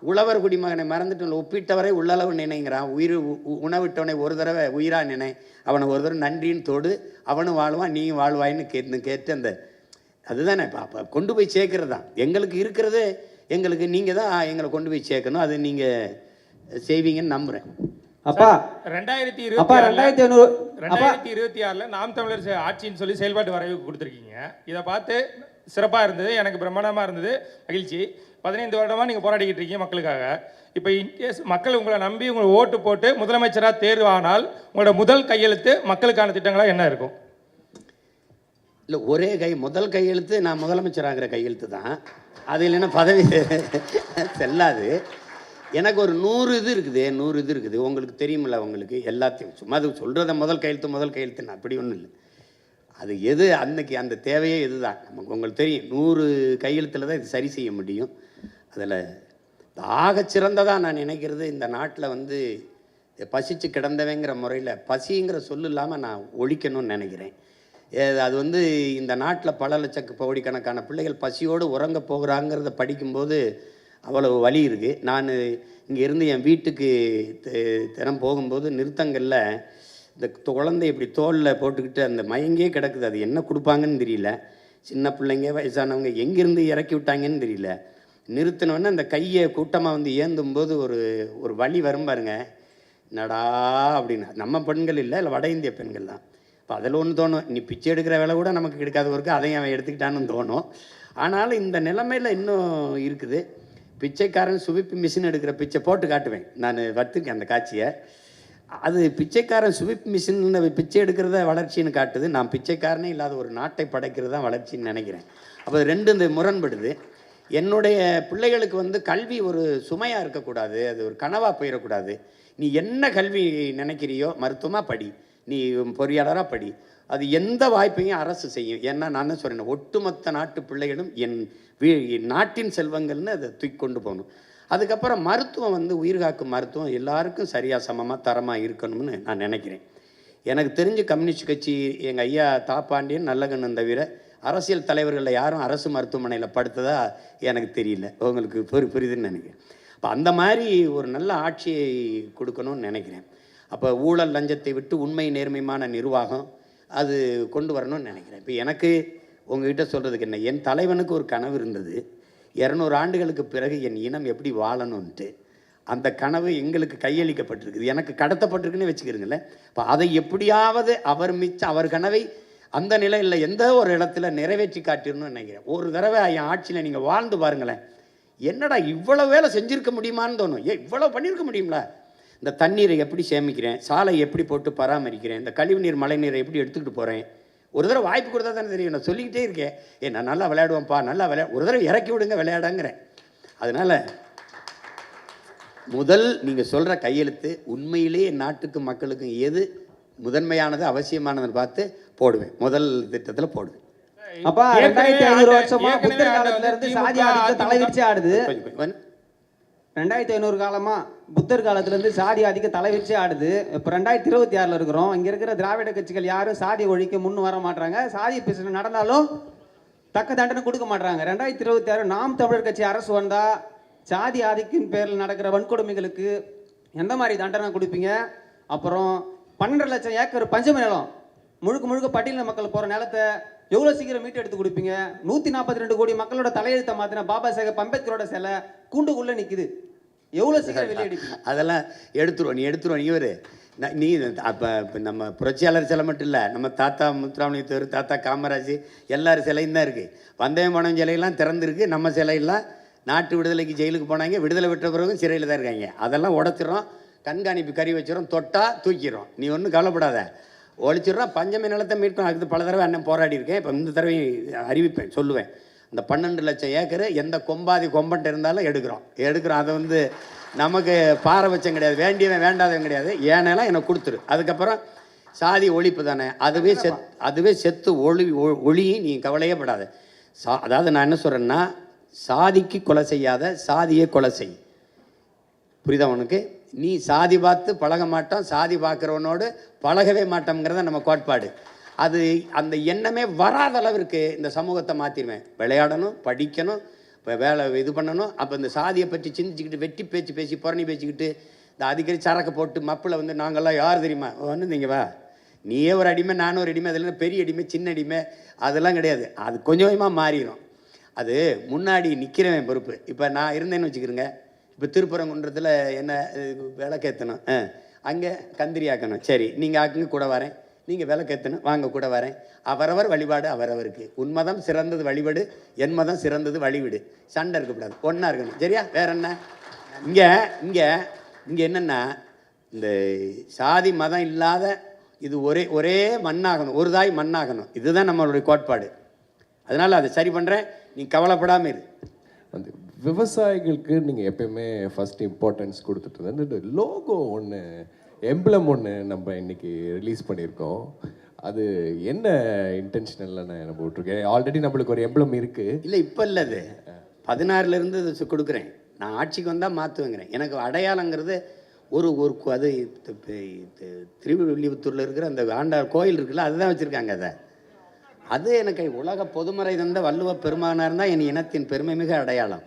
உழவர் குடிமகனை மறந்துட்டு ஒப்பிட்டவரை உள்ளளவு நினைங்கிறான். உணவிட்டவனை ஒரு தடவை உயிராக நினை, அவனை ஒரு தடவை நன்றின்னு தொடு, அவனும் வாழ்வான் நீயும் வாழ்வாயின்னு கேட்டு அந்த அதுதானே அப்போ கொண்டு போய் சேர்க்கறது தான் எங்களுக்கு இருக்கிறது. எங்களுக்கு நீங்கள் தான் எங்களை கொண்டு போய் சேர்க்கணும். அது நீங்கள் செய்வீங்கன்னு நம்புகிறேன். அப்பா 2026 நாம் தமிழர் ஆட்சின்னு சொல்லி செயல்பாட்டு வரைவு கொடுத்துருக்கீங்க. இதை பார்த்து சிறப்பாக இருந்தது, எனக்கு பிரம்மாண்டமாக இருந்தது, மகிழ்ச்சி. 15 வருடமாக நீங்கள் போராடிக்கிட்டு இருக்கீங்க மக்களுக்காக. இப்போ இன்கேஸ் மக்கள் உங்களை நம்பி உங்களை ஓட்டு போட்டு முதலமைச்சராக தேர்வானால் உங்களோட முதல் கையெழுத்து மக்களுக்கான திட்டங்களாக என்ன இருக்கும்? இல்லை, ஒரே முதல் கையெழுத்து நான் முதலமைச்சராகிற கையெழுத்து தான். அது இல்லைன்னா பதவி செல்லாது. எனக்கு ஒரு 100 இது இருக்குது, 100 இது இருக்குது. உங்களுக்கு தெரியுமில்ல, உங்களுக்கு எல்லாத்தையும் சும்மா அது சொல்கிறத முதல் கையெழுத்து அப்படி ஒன்றும் இல்லை. அது எது அன்னைக்கு அந்த தேவையே இதுதான். நமக்கு உங்களுக்கு தெரியும் 100 கையெழுத்தில் தான் இது சரி செய்ய முடியும். அதில் ஆகச்சிறந்ததாக நான் நினைக்கிறது, இந்த நாட்டில் வந்து பசிச்சு கிடந்தவங்கிற முறையில் பசிங்கிற சொல்லு இல்லாமல் நான் ஒழிக்கணும்னு நினைக்கிறேன். அது வந்து இந்த நாட்டில் பல கோடிக்கணக்கான பிள்ளைகள் பசியோடு உறங்க போகிறாங்கிறத படிக்கும்போது அவ்வளவு வலி இருக்குது. நான் இங்கே இருந்து என் வீட்டுக்கு தினம் போகும்போது நிறுத்தங்களில் இந்த குழந்தை இப்படி தோளில் போட்டுக்கிட்டு அந்த மயங்கே கிடக்குது. அது என்ன கொடுப்பாங்கன்னு தெரியல. சின்ன பிள்ளைங்க, வயசானவங்க எங்கேருந்து இறக்கி விட்டாங்கன்னு தெரியல. நிறுத்தினோடனே அந்த கையை கூட்டமாக வந்து ஏந்தும்போது ஒரு வலி வரும் பாருங்க, என்னடா அப்படின்னு. நம்ம பெண்கள் இல்லை வட இந்திய பெண்கள் தான். இப்போ அதில் ஒன்று தோணும், நீ பிச்சை எடுக்கிற வேலை கூட நமக்கு கிடைக்காதவருக்கு அதையும் அவன் எடுத்துக்கிட்டான்னு தோணும். ஆனாலும் இந்த நிலைமையில் இன்னும் இருக்குது. பிச்சைக்காரன் சுவிப்பு மிஷின் எடுக்கிற பிச்சை போட்டு காட்டுவேன். நான் வச்சுருக்கேன் அந்த காட்சியை. அது பிச்சைக்காரன் சுவிப் மிஷின் பிச்சை எடுக்கிறத வளர்ச்சின்னு காட்டுது. நான் பிச்சைக்காரனே இல்லாத ஒரு நாட்டை படைக்கிறது தான் வளர்ச்சின்னு நினைக்கிறேன். அப்போ ரெண்டு இந்த முரண்படுது. என்னுடைய பிள்ளைகளுக்கு வந்து கல்வி ஒரு சுமையாக இருக்கக்கூடாது, அது ஒரு கனவாக போயிடக்கூடாது. நீ என்ன கல்வி நினைக்கிறியோ, மருத்துவமாக படி, நீ பொறியாளராக படி, அது எந்த வாய்ப்பையும் அரசு செய்யும். ஏன்னா நான் தான் சொல்கிறேன், ஒட்டுமொத்த நாட்டு பிள்ளைகளும் என் நாட்டின் செல்வங்கள்னு அதை தூக்கி கொண்டு போகணும். அதுக்கப்புறம் மருத்துவம் வந்து உயிர்காக்கும் மருத்துவம் எல்லாருக்கும் சரியாக சமமாக தரமாக இருக்கணும்னு நான் நினைக்கிறேன். எனக்கு தெரிஞ்சு கம்யூனிஸ்ட் கட்சி எங்கள் ஐயா தாப்பாண்டியன் நல்லகண்ணன் தவிர அரசியல் தலைவர்களில் யாரும் அரசு மருத்துவமனையில் படுத்ததா எனக்கு தெரியல. உங்களுக்கு புரியுதுன்னு நினைக்கிறேன். அப்போ அந்த மாதிரி ஒரு நல்ல ஆட்சியை கொடுக்கணும்னு நினைக்கிறேன். அப்போ ஊழல் லஞ்சத்தை விட்டு உண்மை நேர்மையான நிர்வாகம் அது கொண்டு வரணும்னு நினைக்கிறேன். இப்போ எனக்கு உங்ககிட்ட சொல்கிறதுக்கு என்ன, என் தலைவனுக்கு ஒரு கனவு இருந்தது. 200 ஆண்டுகளுக்கு பிறகு என் இனம் எப்படி வாழணும்ன்ட்டு. அந்த கனவு எங்களுக்கு கையளிக்கப்பட்டிருக்குது, எனக்கு கடத்தப்பட்டிருக்குன்னு வச்சுக்கிறீங்களேன். இப்போ அதை எப்படியாவது அவர் கனவை அந்த நிலையில் எந்த ஒரு இடத்துல நிறைவேற்றி காட்டிடணும்னு நினைக்கிறேன். ஒரு தடவை என் ஆட்சியில் நீங்கள் வாழ்ந்து பாருங்களேன், என்னடா இவ்வளோ வேலை செஞ்சுருக்க முடியுமான்னு தோணும். இவ்வளோ பண்ணியிருக்க முடியுங்களா? இந்த தண்ணீரை எப்படி சேமிக்கிறேன், சாலை எப்படி போட்டு பராமரிக்கிறேன், இந்த கழிவுநீர் மழை நீரை எப்படி எடுத்துக்கிட்டு போகிறேன். ஒரு தடவை வாய்ப்பு கொடுத்தா தானே தெரியும். நான் சொல்லிக்கிட்டே இருக்கேன், நான் நல்லா விளையாடுவேன்ப்பா, நல்லா ஒரு தடவை இறக்கி விடுங்க விளையாடாங்கிறேன். அதனால் முதல் நீங்கள் சொல்கிற கையெழுத்து உண்மையிலே நாட்டுக்கும் மக்களுக்கும் எது முதன்மையானது அவசியமானதுன்னு பார்த்து போடுவேன். முதல் திட்டத்தில் போடுவேன். அப்பா 2500 வருஷமா புத்தர் காலத்துல இருந்து சாதி ஆதிக்கம் தலைவிரிச்சு ஆடுது. 2500 காலமா புத்தர் காலத்துல இருந்து சாதி ஆதிக்கம் தலைவிரிச்சு ஆடுது. இப்போ 2026 இருக்கிறோம். இங்க இருக்கிற திராவிட கட்சிகள் யாரும் சாதி ஒழிக்க முன்னு வர மாட்டாங்க. சாதி பிரச்சனை நடந்தாலும் தக்க தண்டனை கொடுக்க மாட்டாங்க. 2026 நாம் தமிழர் கட்சி அரசு வந்தா சாதி ஆதிக்கின் பேரில் நடக்கிற வன்கொடுமைகளுக்கு எந்த மாதிரி தண்டனை கொடுப்பீங்க? அப்புறம் 12 லட்சம் ஏக்கர் பஞ்சம நிலம் முழுக்க பட்டியலின மக்கள் போகிற நிலத்தை எவ்வளோ சீக்கிரம் மீட்டு எடுத்து கொடுப்பீங்க? 142 கோடி மக்களோட தலையெழுத்தை மாற்றின பாபா சாஹேப் அம்பேத்கரோட சிலை கூண்டுக்குள்ளே நிற்குது, எவ்வளோ சீக்கிரம் வெளியெடுப்பீங்க? அதெல்லாம் எடுத்துருவோம். இவர் நீ அப்போ நம்ம புரட்சியாளர் சிலை மட்டும் இல்லை, நம்ம தாத்தா முத்துராமலிங்க, தாத்தா காமராஜ் எல்லாரும் சிலையும் தான் இருக்குது. வந்தயம் பணம் சிலையெல்லாம் திறந்துருக்கு. நம்ம சிலையெல்லாம் நாட்டு விடுதலைக்கு ஜெயிலுக்கு போனாங்க, விடுதலை விட்ட பிறகும் சிறையில் தான் இருக்காங்க. அதெல்லாம் உடச்சிடறோம், கண்காணிப்பு கறி வச்சிடறோம், தொட்டால் தூக்கிடுறோம். நீ ஒன்றும் கவலைப்படாத, ஒழிச்சிடுறோம். பஞ்சமி நிலத்தை மீட்கும். அதுக்கு பல தடவை அண்ணன் போராடி இருக்கேன். இப்போ இந்த தடவை அறிவிப்பேன், சொல்லுவேன். அந்த 12 லட்சம் ஏக்கர் எந்த கொம்பன்ட்டு இருந்தாலும் எடுக்கிறோம். அதை வந்து நமக்கு பாரபட்சம் கிடையாது, வேண்டியவன் வேண்டாதவன் கிடையாது. ஏனெல்லாம் எனக்கு கொடுத்துரு. அதுக்கப்புறம் சாதி ஒழிப்பு தானே, அதுவே செத்து ஒளி நீ கவலையே படாத. அதாவது நான் என்ன சொல்கிறேன்னா, சாதிக்கு கொலை செய்யாத, சாதியை கொலை செய். புரியுதா உனக்கு? நீ சாதி பார்த்து பழக மாட்டோம், சாதி பார்க்குறவனோடு பழகவே மாட்டோம்ங்கிறத நம்ம கோட்பாடு. அது அந்த எண்ணமே வராத அளவிற்கு இந்த சமூகத்தை மாற்றிடுவேன். விளையாடணும், படிக்கணும், இப்போ வேலை இது பண்ணணும். அப்போ இந்த சாதியை பற்றி சிந்திச்சுக்கிட்டு வெட்டி பேச்சு பேசி புறணி பேசிக்கிட்டு இந்த அடிக்கடி சரக்கு போட்டு மப்பில் வந்து நாங்கள்லாம் யார் தெரியுமா ஒன்று நீங்கள் வா, நீயே ஒரு அடிமை, நானும் ஒரு அடிமை, அதில் பெரிய அடிமை சின்ன அடிமை அதெல்லாம் கிடையாது. அது கொஞ்சம் கொஞ்சமாக மாறிடும். அது முன்னாடி நிற்கிறவன் பொறுப்பு. இப்போ நான் இருந்தேன்னு வச்சுக்கிறேங்க, இப்போ திருப்பரங்குன்றத்தில் என்ன விளக்கேற்றணும், அங்கே கந்திரி ஆக்கணும், சரி நீங்கள் ஆக்குங்க கூட வரேன், நீங்கள் விளக்கேற்றணும் வாங்க கூட வரேன். அவரவர் வழிபாடு அவரவருக்கு. உன்மதம் சிறந்தது வழிபாடு, என் மதம் சிறந்தது வழிவிடு. சண்டை இருக்கக்கூடாது, ஒன்றா இருக்கணும். சரியா? வேற என்ன? இங்கே என்னென்னா, இந்த சாதி மதம் இல்லாத இது ஒரே மண்ணாகணும், ஒரு தாய் மண்ணாகணும். இதுதான் நம்மளுடைய கோட்பாடு. அதனால் அதை சரி பண்ணுறேன், நீ கவலைப்படாமல் இரு. வந்து விவசாயிகளுக்கு நீங்கள் எப்பயுமே ஃபர்ஸ்ட் இம்பார்ட்டன்ஸ் கொடுத்துட்டு இருந்தது லோகோ ஒன்று எம்ப்ளம் ஒன்று நம்ம இன்னைக்கு ரிலீஸ் பண்ணியிருக்கோம். அது என்ன இன்டென்ஷனல்ல நான் போட்டிருக்கேன். ஆல்ரெடி நம்மளுக்கு ஒரு எம்ப்ளம் இருக்குது. இல்லை இப்போ இல்லை, அது 16லேருந்து இது கொடுக்குறேன். நான் ஆட்சிக்கு வந்தால் மாற்றுவேங்கிறேன். எனக்கு அடையாளங்கிறது ஒரு அது திருவில்லிபுத்தூரில் இருக்கிற அந்த ஆண்டாள் கோயில் இருக்குல்ல, அதுதான் வச்சுருக்காங்க. அது எனக்கு உலக பொதுமறை தந்த வள்ளுவ பெருமானார் தான் என் இனத்தின் பெருமை மிக அடையாளம்.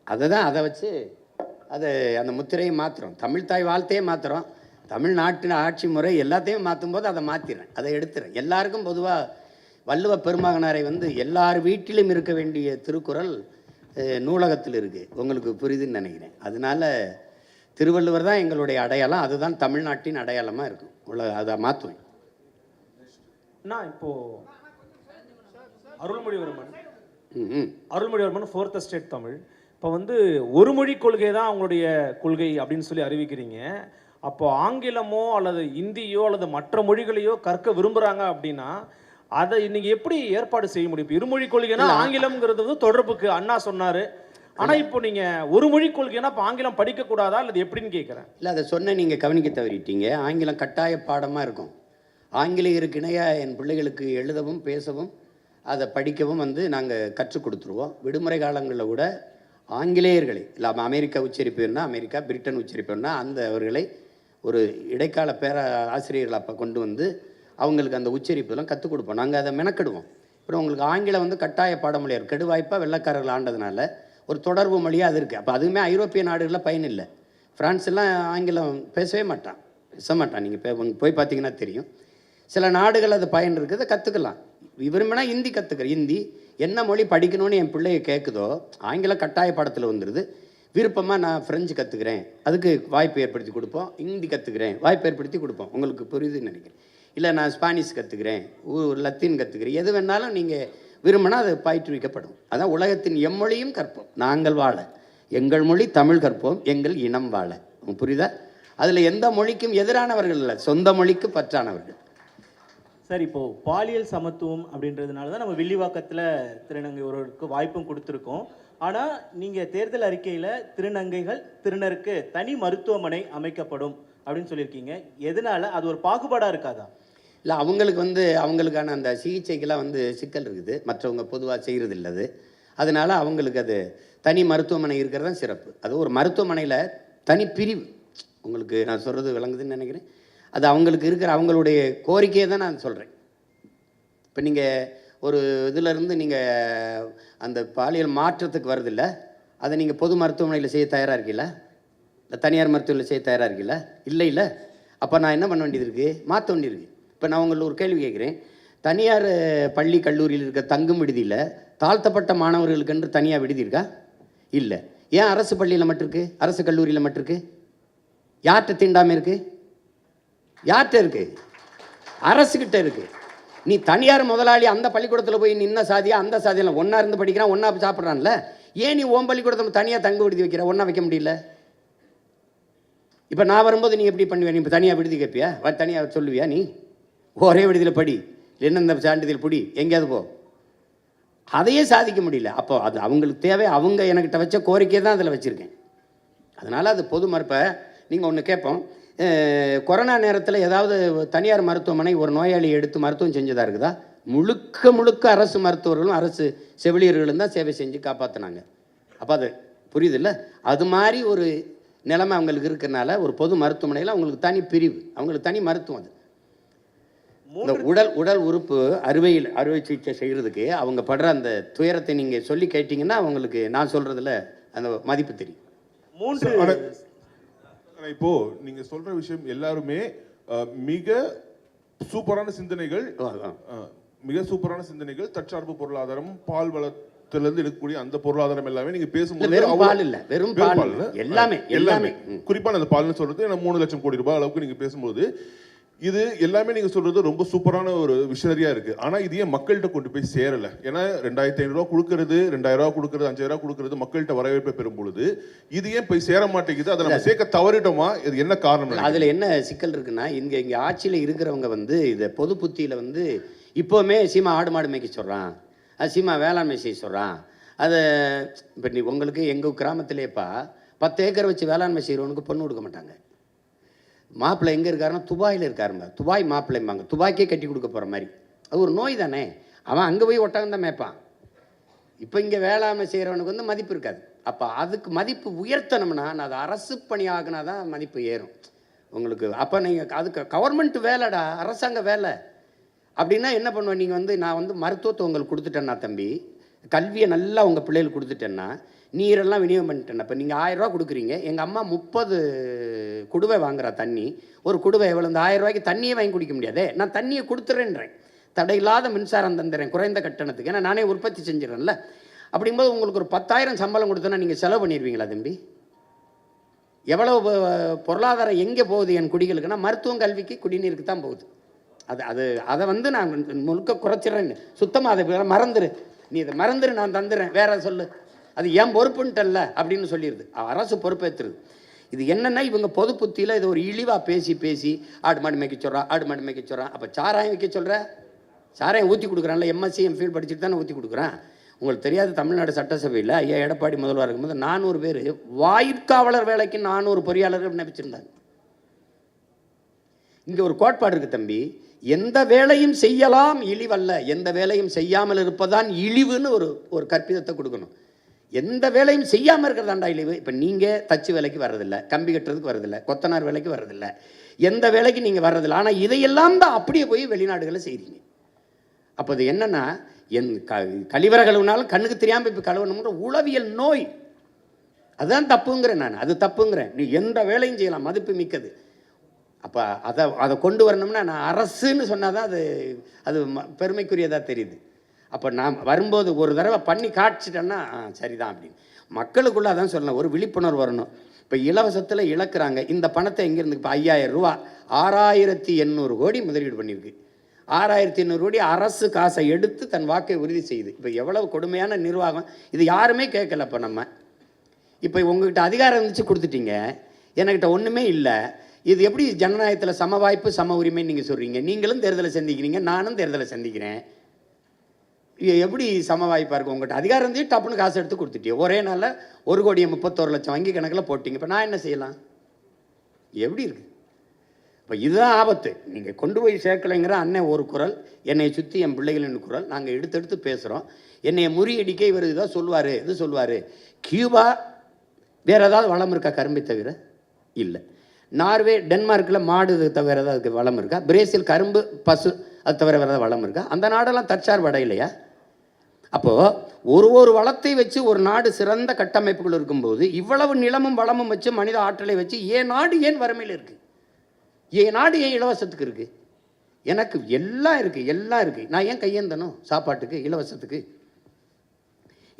அதை வச்சு அந்த முத்திரையை மாற்றுறோம். தமிழ்தாய் வாழ்த்தையே மாற்றுறோம். தமிழ்நாட்டின் ஆட்சி முறை எல்லாத்தையும் மாற்றும் போது அதை மாற்றிடுறேன், அதை எடுத்துறேன். எல்லாருக்கும் பொதுவாக வள்ளுவ பெருமகனாரை எல்லார் வீட்டிலும் இருக்க வேண்டிய திருக்குறள் நூலகத்தில் இருக்குது. உங்களுக்கு புரியுதுன்னு நினைக்கிறேன். அதனால திருவள்ளுவர் தான் எங்களுடைய அடையாளம். அதுதான் தமிழ்நாட்டின் அடையாளமாக இருக்கும். அதை மாற்றுவேன். நான் இப்போது அருள்மொழிவர்மன் 4th எஸ்டேட் தமிழ். இப்போ ஒரு மொழி கொள்கை தான் அவங்களுடைய கொள்கை அப்படின்னு சொல்லி அறிவிக்கிறீங்க. அப்போ ஆங்கிலமோ அல்லது இந்தியோ அல்லது மற்ற மொழிகளையோ கற்க விரும்புகிறாங்க அப்படின்னா அதை நீங்கள் எப்படி ஏற்பாடு செய்ய முடியும்? இப்போ இருமொழி கொள்கைனா ஆங்கிலம்ங்கிறது தொடர்புக்கு அண்ணா சொன்னார். ஆனால் இப்போ நீங்கள் ஒரு மொழி கொள்கைனா இப்போ ஆங்கிலம் படிக்கக்கூடாதா அல்லது எப்படின்னு கேட்குறேன். இல்லை, அதை சொன்ன நீங்கள் கவனிக்க தவறிட்டீங்க. ஆங்கிலம் கட்டாய பாடமாக இருக்கும். ஆங்கிலேயருக்கு இணையாக என் பிள்ளைகளுக்கு எழுதவும் பேசவும் அதை படிக்கவும் நாங்கள் கற்றுக் கொடுத்துருவோம். விடுமுறை காலங்களில் கூட ஆங்கிலேயர்களை இல்லை, அமெரிக்கா உச்சரிப்புன்னா அமெரிக்கா, பிரிட்டன் உச்சரிப்புன்னா அவர்களை ஒரு இடைக்கால ஆசிரியர்கள் அப்போ கொண்டு அவங்களுக்கு அந்த உச்சரிப்புலாம் கற்றுக் கொடுப்போம். நாங்கள் அதை மெனக்கெடுவோம். அப்புறம் உங்களுக்கு ஆங்கிலம் கட்டாய பாடமொழியார் கெடுவாய்ப்பாக வெள்ளைக்காரர்கள் ஆண்டதுனால ஒரு தொடர்பு மொழியாக அது இருக்குது. அப்போ அதுவுமே ஐரோப்பிய நாடுகளில் பயன் இல்லை. ஃப்ரான்ஸ்லாம் ஆங்கிலம் பேச மாட்டான். நீங்கள் போய் பார்த்தீங்கன்னா தெரியும். சில நாடுகள் அது பயன் இருக்குது, கற்றுக்கலாம். விரும்பினா ஹிந்தி கற்றுக்கிறேன். ஹிந்தி என்ன மொழி படிக்கணும்னு என் பிள்ளைய கேட்குதோ ஆங்கிலம் கட்டாய பாடத்தில் வந்துடுது. விருப்பமாக நான் ஃப்ரெஞ்சு கற்றுக்கிறேன், அதுக்கு வாய்ப்பு ஏற்படுத்தி கொடுப்போம். ஹிந்தி கற்றுக்கிறேன், வாய்ப்பு ஏற்படுத்தி கொடுப்போம். உங்களுக்கு புரியுதுன்னு நினைக்கிறேன். இல்லை, நான் ஸ்பானிஷ் கற்றுக்கிறேன், லத்தீன் கற்றுக்கிறேன், எது வேணாலும் நீங்கள் விரும்பினா அது பயிற்றுவிக்கப்படும். அதான் உலகத்தின் எம்மொழியும் கற்போம், நாங்கள் வாழ. எங்கள் மொழி தமிழ் கற்போம், எங்கள் இனம் வாழ. புரியுதா? அதில் எந்த மொழிக்கும் எதிரானவர்கள் இல்லை, சொந்த மொழிக்கு பற்றானவர்கள். சார், இப்போது பாலியல் சமத்துவம் அப்படின்றதுனால தான் நம்ம வில்லிவாக்கத்தில் திருநங்கை ஒருவருக்கு வாய்ப்பும் கொடுத்துருக்கோம். ஆனால் நீங்கள் தேர்தல் அறிக்கையில் திருநங்கைகள் திருநருக்கு தனி மருத்துவமனை அமைக்கப்படும் அப்படின்னு சொல்லியிருக்கீங்க. எதனால் அது ஒரு பாகுபாடாக இருக்காதா? இல்லை, அவங்களுக்கு அவங்களுக்கான அந்த சிகிச்சைக்கெல்லாம் சிக்கல் இருக்குது. மற்றவங்க பொதுவாக செய்கிறது இல்லை. அதனால் அவங்களுக்கு அது தனி மருத்துவமனை இருக்கிறது தான் சிறப்பு. அது ஒரு மருத்துவமனையில் தனி பிரிவு. உங்களுக்கு நான் சொல்கிறது விளங்குதுன்னு நினைக்கிறேன். அது அவங்களுக்கு இருக்கிற அவங்களுடைய கோரிக்கையை தான் நான் சொல்கிறேன். இப்போ நீங்கள் ஒரு இதிலேருந்து நீங்கள் அந்த பாலியல் மாற்றத்துக்கு வருதில்ல, அதை நீங்கள் பொது மருத்துவமனையில் செய்ய தயாராக இருக்கீங்கள? இல்லை தனியார் மருத்துவமனையில் செய்ய தயாராக இருக்கீங்கள? இல்லை. அப்போ நான் என்ன பண்ண வேண்டியது இருக்குது? மாற்ற வேண்டியிருக்கு. இப்போ நான் உங்களுக்கு ஒரு கேள்வி கேட்குறேன். தனியார் பள்ளி கல்லூரியில் இருக்க தங்கும் விடுதியில் தாழ்த்தப்பட்ட மாணவர்களுக்கென்று தனியாக விடுதி இருக்கா? இல்லை. ஏன் அரசு பள்ளியில் மட்டும் இருக்குது, அரசு கல்லூரியில் மட்டும் இருக்குது? யார்கிட்ட தீண்டாமல் இருக்குது? யார்கிட்ட இருக்குது? அரசுக்கிட்ட இருக்குது. நீ தனியார் முதலாளி அந்த பள்ளிக்கூடத்தில் போய் நின்ன சாதியா அந்த சாதியில் ஒன்றா இருந்து படிக்கிறான், ஒன்றா சாப்பிட்றான்ல. ஏன் நீ ஓம் பள்ளிக்கூடத்தில் தனியாக தங்க விடுதி வைக்கிற, ஒன்றா வைக்க முடியல? இப்போ நான் வரும்போது நீ எப்படி பண்ணுவியா? நீ இப்போ தனியாக விடுதி கேட்பியா? தனியாக சொல்லுவியா? நீ ஒரே விடுதியில் படி, என்னென்ன சான்றிதழ் பிடி, எங்கேயாவது போ. அதையே சாதிக்க முடியல. அப்போ அது அவங்களுக்கு தேவை. அவங்க என்கிட்ட வச்ச கோரிக்கையை தான் அதில் வச்சுருக்கேன். அதனால் அது பொது மறுப்பை நீங்கள் ஒன்று கேட்போம். கொரோனா நேரத்தில் ஏதாவது தனியார் மருத்துவமனை ஒரு நோயாளியை எடுத்து மருத்துவம் செஞ்சதாக இருக்குதா? முழுக்க அரசு மருத்துவர்களும் அரசு செவிலியர்களும் தான் சேவை செஞ்சு காப்பாற்றினாங்க. அப்போ அது புரியுது இல்லை? அது மாதிரி ஒரு நிலைமை அவங்களுக்கு இருக்கிறனால ஒரு பொது மருத்துவமனையில் அவங்களுக்கு தனி பிரிவு, அவங்களுக்கு தனி மருத்துவம். அது இந்த உடல் உறுப்பு அறுவை சிகிச்சை செய்கிறதுக்கு அவங்க படுற அந்த துயரத்தை நீங்கள் சொல்லி கேட்டிங்கன்னா அவங்களுக்கு நான் சொல்கிறதுல அந்த மதிப்பு தெரியும். இப்போ நீங்க சொல்ற விஷயம் எல்லாருமே மிக சூப்பரான சிந்தனைகள், தற்சார்பு பொருளாதாரம், பால் வளத்திலிருந்து எடுக்கக்கூடிய அந்த பொருளாதாரம் எல்லாமே நீங்க பேசும்போது எல்லாமே குறிப்பான அந்த பால்னு சொல்றது 3 லட்சம் கோடி ரூபாய் அளவுக்கு நீங்க பேசும்போது இது எல்லாமே நீங்க சொல்றது ரொம்ப சூப்பரான ஒரு விஷனரியா இருக்கு. ஆனா இது ஏன் மக்கள்கிட்ட கொண்டு போய் சேரல? ஏன்னா 2500 ரூபா கொடுக்கறது, 2000 ரூபா கொடுக்கறது, 5000 ரூபா கொடுக்கறது மக்கள்கிட்ட வரவேற்பை பெறும் பொழுது இது ஏன் போய் சேர மாட்டேங்குது? அதை நம்ம சேர்க்க தவறிட்டோமா? இது என்ன காரணம்? அதுல என்ன சிக்கல் இருக்குன்னா, இங்க ஆட்சியில இருக்கிறவங்க இதை பொது புத்தியில இப்போவுமே சீமா ஆடு மாடு மேய்க்க சொல்றான், அசிமா வேளாண்மை செய்ய சொல்கிறான். அது இப்போ நீ உங்களுக்கு எங்கள் கிராமத்திலேப்பா 10 ஏக்கர் வச்சு வேளாண்மை செய்கிறவனுக்கு பொண்ணு கொடுக்க மாட்டாங்க. மாப்பிள்ளை எங்கே இருக்காருன்னா துபாயில் இருக்காருங்க. துபாய் மாப்பிள்ளைம்பாங்க. துபாய்க்கே கட்டி கொடுக்க போகிற மாதிரி. அது ஒரு நோய் தானே. அவன் அங்கே போய் ஒட்டகம் தான் மேய்ப்பான். இப்போ இங்கே வேளாண்மை செய்கிறவனுக்கு வந்து மதிப்பு இருக்காது. அப்போ அதுக்கு மதிப்பு உயர்த்தணும்னா அது அரசு பணி ஆகினா தான் மதிப்பு ஏறும் உங்களுக்கு. அப்போ நீங்கள் அதுக்கு கவர்மெண்ட் வேலைடா, அரசாங்க வேலை அப்படின்னா என்ன பண்ணுவேன், நீங்கள் வந்து நான் வந்து மருத்துவத்தை உங்களுக்கு கொடுத்துட்டேன்னா தம்பி, கல்வியை நல்லா உங்கள் பிள்ளைகளுக்கு கொடுத்துட்டேன்னா, நீரெல்லாம் விநியோகம் பண்ணிட்டேன். இப்போ நீங்கள் 1000 ரூபா கொடுக்குறீங்க, எங்கள் அம்மா 30 குடுவை வாங்குறா தண்ணி. ஒரு குடுவை எவ்வளோ? இந்த 1000 ரூபாய்க்கு தண்ணியே வாங்கி குடிக்க முடியாதே. நான் தண்ணியை கொடுத்துறேன்றேன், தடையில்லாத மின்சாரம் தந்துடுறேன் குறைந்த கட்டணத்துக்கு, ஏன்னா நானே உற்பத்தி செஞ்சிடறேன்ல. அப்படிங்கும்போது உங்களுக்கு ஒரு 10,000 சம்பளம் கொடுத்தோன்னா நீங்கள் செலவு பண்ணிடுவீங்களா தம்பி? எவ்வளவு பொருளாதாரம் எங்கே போகுது என் குடிகளுக்குன்னா மருத்துவம், கல்விக்கு, குடிநீருக்கு தான் போகுது. அதை வந்து நான் முழுக்க குறைச்சிட்றேன்னு சுத்தமாக அதை மறந்துரு, நீ இதை மறந்துரு, நான் தந்துடுறேன், வேற சொல்லு, அது ஏன் பொறுப்புன்ட்டல்ல அப்படின்னு சொல்லிடுது. அரசு பொறுப்பேற்றுருது. இது என்னென்னா இவங்க பொது புத்தியில் இது ஒரு இழிவாக பேசி பேசி ஆடு மாடு மேய்க்க சொல்கிறான், ஆடு மாடு மேய்க்க சொல்கிறான். அப்போ சாராயம் வைக்க சொல்கிற, சாராயம் ஊற்றி கொடுக்குறான்ல, எம்எஸ்சி எம்ஃபில் படிச்சுட்டு தானே ஊற்றி கொடுக்குறான். உங்களுக்கு தெரியாது, தமிழ்நாடு சட்டசபையில் ஐயா எடப்பாடி முதல்வர் இருக்கும்போது 400 பேர் வாயிற்காவலர் வேலைக்கு 400 பொறியாளர்கள் நினைச்சிருந்தாங்க. இங்கே ஒரு கோட்பாடு இருக்குது தம்பி, எந்த வேலையும் செய்யலாம் இழிவல்ல, எந்த வேலையும் செய்யாமல் இருப்பதான் இழிவுன்னு ஒரு கற்பிதத்தை கொடுக்கணும். எந்த வேலையும் செய்யாமல் இருக்கிறதாண்டா இழிவு. இப்போ நீங்கள் தச்சு வேலைக்கு வர்றதில்லை, கம்பி கட்டுறதுக்கு வரதில்லை, கொத்தனார் வேலைக்கு வரதில்லை, எந்த வேலைக்கு நீங்கள் வர்றதில்லை. ஆனால் இதையெல்லாம் தான் அப்படியே போய் வெளிநாடுகளை செய்கிறீங்க. அப்போ அது என்னென்னா, கழிவறை கழுவுனாலும் கண்ணுக்கு தெரியாமல் இப்போ கழுவணுங்கிற உளவியல் நோய். அதுதான் தப்புங்கிறேன் நான், அது தப்புங்கிறேன். நீ எந்த வேலையும் செய்யலாம், மதிப்பு மிக்கது. அப்போ அதை கொண்டு வரணும்னா நான் அரசுன்னு சொன்னால் தான் அது பெருமைக்குரியதாக தெரியுது. அப்போ நான் வரும்போது ஒரு தடவை பண்ணி காட்சிட்டேன்னா சரிதான் அப்படின்னு மக்களுக்குள்ளே அதான் சொல்லணும், ஒரு விழிப்புணர்வு வரணும். இப்போ இலவசத்தில் இழக்கிறாங்க. இந்த பணத்தை எங்கேருந்து, இப்போ 5000 ரூபா 6800 கோடி முதலீடு பண்ணியிருக்கு. 6800 கோடி அரசு காசை எடுத்து தன் வாக்கை உறுதி செய்யுது. இப்போ எவ்வளவு கொடுமையான நிர்வாகம் இது, யாருமே கேட்கல. இப்போ உங்ககிட்ட அதிகாரம் இருந்துச்சு கொடுத்துட்டீங்க, என்கிட்ட ஒன்றுமே இல்லை. இது எப்படி ஜனநாயகத்தில் சம வாய்ப்பு சம உரிமை நீங்கள் சொல்கிறீங்க? நீங்களும் தேர்தலை சந்திக்கிறீங்க, நானும் தேர்தலை சந்திக்கிறேன். இது எப்படி சம வாய்ப்பாக இருக்கும்? உங்கள்கிட்ட அதிகாரம் இருந்துச்சு, டப்புன்னு காசு எடுத்து கொடுத்துட்டியே, ஒரே நாளில் 1,31,00,000 வங்கி கணக்கில் போட்டிங்க. இப்போ நான் என்ன செய்யலாம்? எப்படி இருக்குது? இப்போ இதுதான் ஆபத்து. நீங்கள் கொண்டு போய் சேர்க்கலைங்கிற அண்ணன் ஒரு குரல், என்னை சுற்றி என் பிள்ளைகளின் குரல், நாங்கள் எடுத்து பேசுகிறோம். என்னை முறியடிக்க இவர் இதை சொல்லுவார், இது சொல்லுவார். கியூபா வேறு ஏதாவது வளம் இருக்கா கரும்பை தவிர? இல்லை. நார்வே, டென்மார்க்கில் மாடு தவிர ஏதாவது வளம் இருக்கா? பிரேசில் கரும்பு, பசு, அது தவிர வேறு ஏதாவது வளம் இருக்கா? அந்த நாடெல்லாம் தற்சார்பு அடையலையா? அப்போது ஒரு வளத்தை வச்சு ஒரு நாடு சிறந்த கட்டமைப்புகள் இருக்கும்போது இவ்வளவு நிலமும் வளமும் வச்சு மனித ஆற்றலை வச்சு ஏன் நாடு ஏன் வறுமையில் இருக்குது? ஏன் நாடு ஏன் இலவசத்துக்கு இருக்குது? எனக்கு எல்லாம் இருக்குது. நான் ஏன் கையேந்தணும் சாப்பாட்டுக்கு, இலவசத்துக்கு?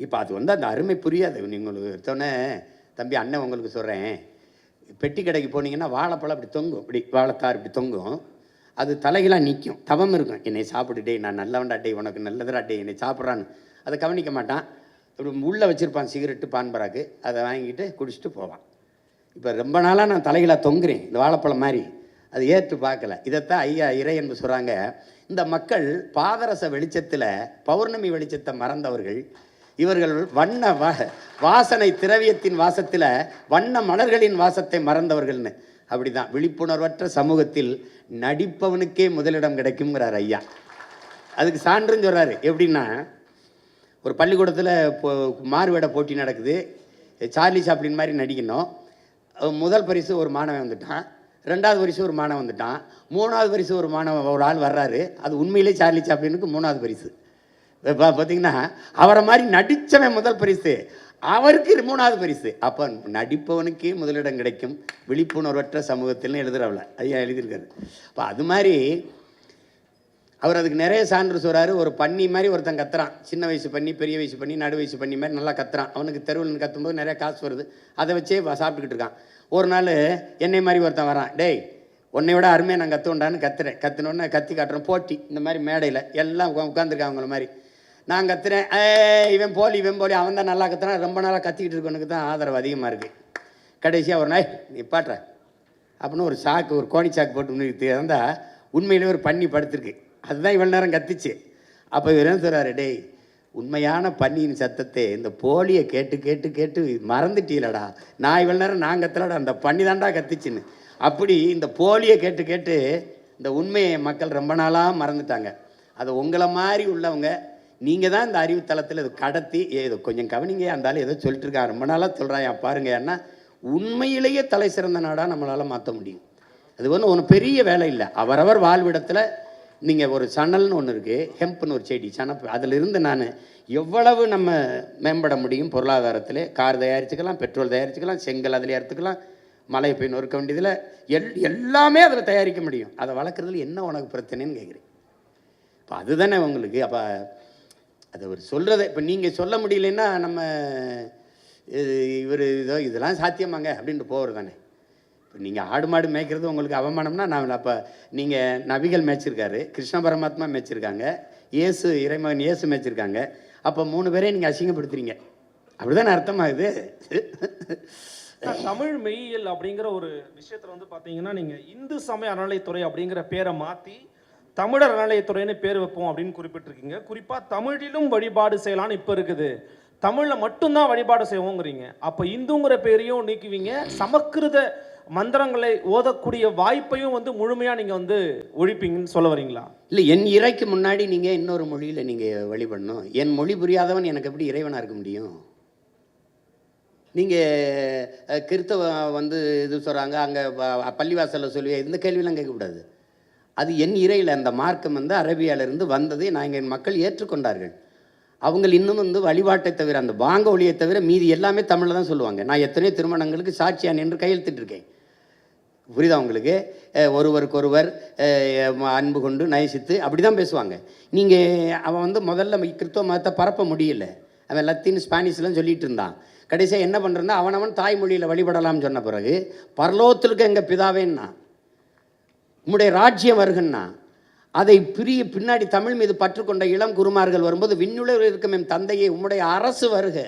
இப்போ அது வந்து அந்த அருமை புரியாது. நீங்கள் எடுத்தோடனே தம்பி அண்ணன் உங்களுக்கு சொல்கிறேன், பெட்டி கடைக்கு போனீங்கன்னா வாழைப்பழம் அப்படி தொங்கும், இப்படி வாழைத்தார் இப்படி தொங்கும், அது தலைகளாக நிற்கும், தவம் இருக்கும். என்னை சாப்பிட்டுட்டே, நான் நல்லவன்டா டே, உனக்கு நல்லதுடா டே, என்னை சாப்பிட்றான்னு அதை கவனிக்க மாட்டான். இப்படி உள்ளே வச்சுருப்பான் சிகரெட்டு, பான்பராக்கு, அதை வாங்கிட்டு குடிச்சிட்டு போவான். இப்போ ரொம்ப நாளாக நான் தலைகளாக தொங்குறேன் இந்த வாழைப்பழம் மாதிரி, அது ஏற்று பார்க்கல. இதைத்தான் ஐயா இறை என்று சொல்கிறாங்க. இந்த மக்கள் பாதரச வெளிச்சத்தில் பௌர்ணமி வெளிச்சத்தை மறந்தவர்கள், இவர்கள் வண்ண வாசனை திரவியத்தின் வாசத்தில் வண்ண மலர்களின் வாசத்தை மறந்தவர்கள்னு. அப்படி தான் விழிப்புணர்வற்ற சமூகத்தில் நடிப்பவனுக்கே முதலிடம் கிடைக்குங்கிறார் ஐயா. அதுக்கு சான்றுன்னு சொல்கிறாரு. எப்படின்னா, ஒரு பள்ளிக்கூடத்தில் மாறுவேட போட்டி நடக்குது, சார்லி சாப்ளின் மாதிரி நடிக்கணும். முதல் பரிசு ஒரு மாணவன் வந்துட்டான், 2வது பரிசு ஒரு மாணவன் வந்துட்டான், 3வது பரிசு ஒரு ஆள் வர்றாரு, அது உண்மையிலே சார்லி சாப்ளினுக்கு 3வது பரிசு. பார்த்தீங்கன்னா அவரை மாதிரி நடித்தவன் முதல் பரிசு, அவருக்கு 3வது பரிசு. அப்போ நடிப்பவனுக்கே முதலிடம் கிடைக்கும் விழிப்புணர்வற்ற சமூகத்தில்னு எழுதுறவள ஐயா எழுதியிருக்காரு. அப்போ அது மாதிரி அவர் அதுக்கு நிறைய சான்று சொல்கிறாரு. ஒரு பன்னி மாதிரி ஒருத்தன் கத்துறான், சின்ன வயசு பண்ணி, பெரிய வயசு பண்ணி, நடு வயசு பண்ணி மாதிரி நல்லா கத்துறான். அவனுக்கு தெருவில் கத்தும்போது நிறைய காசு வருது, அதை வச்சே சாப்பிட்டுக்கிட்டு இருக்கான். ஒரு நாள் என்னை மாதிரி ஒருத்தன் வரான், டேய் உன்னை விட அருமையாக நான் கற்றுண்டான்னு கத்துனோன்னே கத்தி காட்டுறேன். போட்டி இந்த மாதிரி மேடையில் எல்லாம் உட்காந்துருக்கான் அவங்கள மாதிரி. நான் கத்துறேன், இவன் போலி அவன் தான் நல்லா கத்துறான், ரொம்ப நாளாக கத்திக்கிட்டு இருக்கவனுக்கு தான் ஆதரவு அதிகமாக இருக்குது. கடைசியாக ஒரு நாய் நீ பாட்டுற அப்படின்னு ஒரு சாக்கு, ஒரு கோணி சாக்கு போட்டு இருந்தால் உண்மையிலே ஒரு பண்ணி படுத்துருக்கு, அதுதான் இவ்வளோ நேரம் கத்திச்சு. அப்போ இவர் என்ன சொல்கிறாரு, டேய் உண்மையான பன்னியின் சத்தத்தை இந்த போலியை கேட்டு கேட்டு கேட்டு மறந்துட்டீலடா. நான் இவ்வளோ நேரம் நான் கத்தலடா, அந்த பன்னி தாண்டா கத்துச்சுன்னு. அப்படி இந்த போலியை கேட்டு கேட்டு இந்த உண்மையை மக்கள் ரொம்ப நாளாக மறந்துட்டாங்க. அது உங்களை மாதிரி உள்ளவங்க நீங்கள் தான் இந்த அறிவுத்தளத்தில் இது கடத்தி இது கொஞ்சம் கவனிங்க. அந்தாலும் ஏதோ சொல்லிட்டு இருக்கான், ரொம்ப நாளாக சொல்கிறான் பாருங்க. ஏன்னா உண்மையிலேயே தலை சிறந்த நாடாக நம்மளால் மாற்ற முடியும். அது ஒன்றும் பெரிய வேலை இல்லை. அவரவர் வாழ்விடத்தில் நீங்கள் ஒரு சணல்னு ஒன்று இருக்குது, ஹெம்ப்னு ஒரு செடி, சனப்பு, அதிலிருந்து நான் எவ்வளவு நம்ம மேம்பட முடியும் பொருளாதாரத்தில். கார் தயாரிச்சுக்கலாம், பெட்ரோல் தயாரிச்சுக்கலாம், செங்கல் அதில் எடுத்துக்கலாம், மலை போய் நொறுக்க வேண்டியதில் எல்லாமே அதில் தயாரிக்க முடியும். அதை வளர்க்குறதுல என்ன உனக்கு பிரச்சனைன்னு கேட்குறேன். இப்போ அதுதானே உங்களுக்கு. அப்போ அதை ஒரு சொல்கிறத இப்போ நீங்கள் சொல்ல முடியலன்னா நம்ம இவர் இதெல்லாம் சாத்தியமாங்க அப்படின்ட்டு போகிறது தானே. இப்போ நீங்கள் ஆடு மாடு மேய்க்கிறது உங்களுக்கு அவமானம்னா நான் அப்போ நீங்கள் நபிகள் மேய்ச்சிருக்காரு, கிருஷ்ண பரமாத்மா மேய்ச்சிருக்காங்க, இயேசு இறைமகன் இயேசு மேய்ச்சிருக்காங்க. அப்போ 3 பேரையும் நீங்கள் அசிங்கப்படுத்துறீங்க, அப்படிதானே அர்த்தமாகுது? தமிழ் மெய்யியல் அப்படிங்கிற ஒரு விஷயத்துல வந்து பார்த்தீங்கன்னா நீங்கள் இந்து சமய அறநிலைத்துறை அப்படிங்கிற பேரை மாற்றி தமிழர் அறநிலையத்துறைன்னு பேர் வைப்போம் அப்படின்னு குறிப்பிட்டிருக்கீங்க. குறிப்பாக தமிழிலும் வழிபாடு செய்யலான்னு இப்போ இருக்குது, தமிழில் மட்டும்தான் வழிபாடு செய்வோங்கிறீங்க. அப்போ இந்துங்கிற பேரையும் நீக்குவீங்க, சமஸ்கிருத மந்திரங்களை ஓதக்கூடிய வாய்ப்பையும் வந்து முழுமையாக நீங்கள் வந்து ஒழிப்பீங்கன்னு சொல்ல வரீங்களா? இல்லை, என் இறைக்கு முன்னாடி நீங்கள் இன்னொரு மொழியில் நீங்கள் வழிபடணும். என் மொழி புரியாதவன் எனக்கு எப்படி இறைவனாக இருக்க முடியும்? நீங்கள் கிறிஸ்தவ வந்து இது சொல்கிறாங்க, அங்கே பள்ளிவாசலில் சொல்லுவேன், இந்த கேள்வியெல்லாம் கேட்கக்கூடாது. அது என் இறையில் அந்த மார்க்கம் வந்து அரபியாவிலிருந்து வந்தது, நாங்கள் என் மக்கள் ஏற்றுக்கொண்டார்கள். அவங்க இன்னும் வந்து வழிபாட்டை தவிர அந்த பாங்க ஒளியை தவிர மீதி எல்லாமே தமிழில் தான் சொல்லுவாங்க. நான் எத்தனையோ திருமணங்களுக்கு சாட்சியான் என்று கையெழுத்திட்டிருக்கேன். புரியுதா உங்களுக்கு? ஒருவருக்கொருவர் அன்பு கொண்டு நயசித்து அப்படி தான் பேசுவாங்க. நீங்கள் அவன் வந்து முதல்ல கிறிஸ்தவ மதத்தை பரப்ப முடியல, அவன் லத்தீன் ஸ்பானிஷ்லாம் சொல்லிகிட்டு இருந்தான். கடைசியாக என்ன பண்ணுறதுனா அவனவன் தாய்மொழியில் வழிபடலாம்னு சொன்ன பிறகு பரலோகத்திற்கு எங்கள் பிதாவேன்னா உம்முடைய ராஜ்யம் வருகன்னா அதை பின்னாடி தமிழ் மீது பற்றுக்கொண்ட இளம் குருமார்கள் வரும்போது விண்ணுலகில் இருக்கும் என் தந்தையை உம்முடைய அரசு வருக.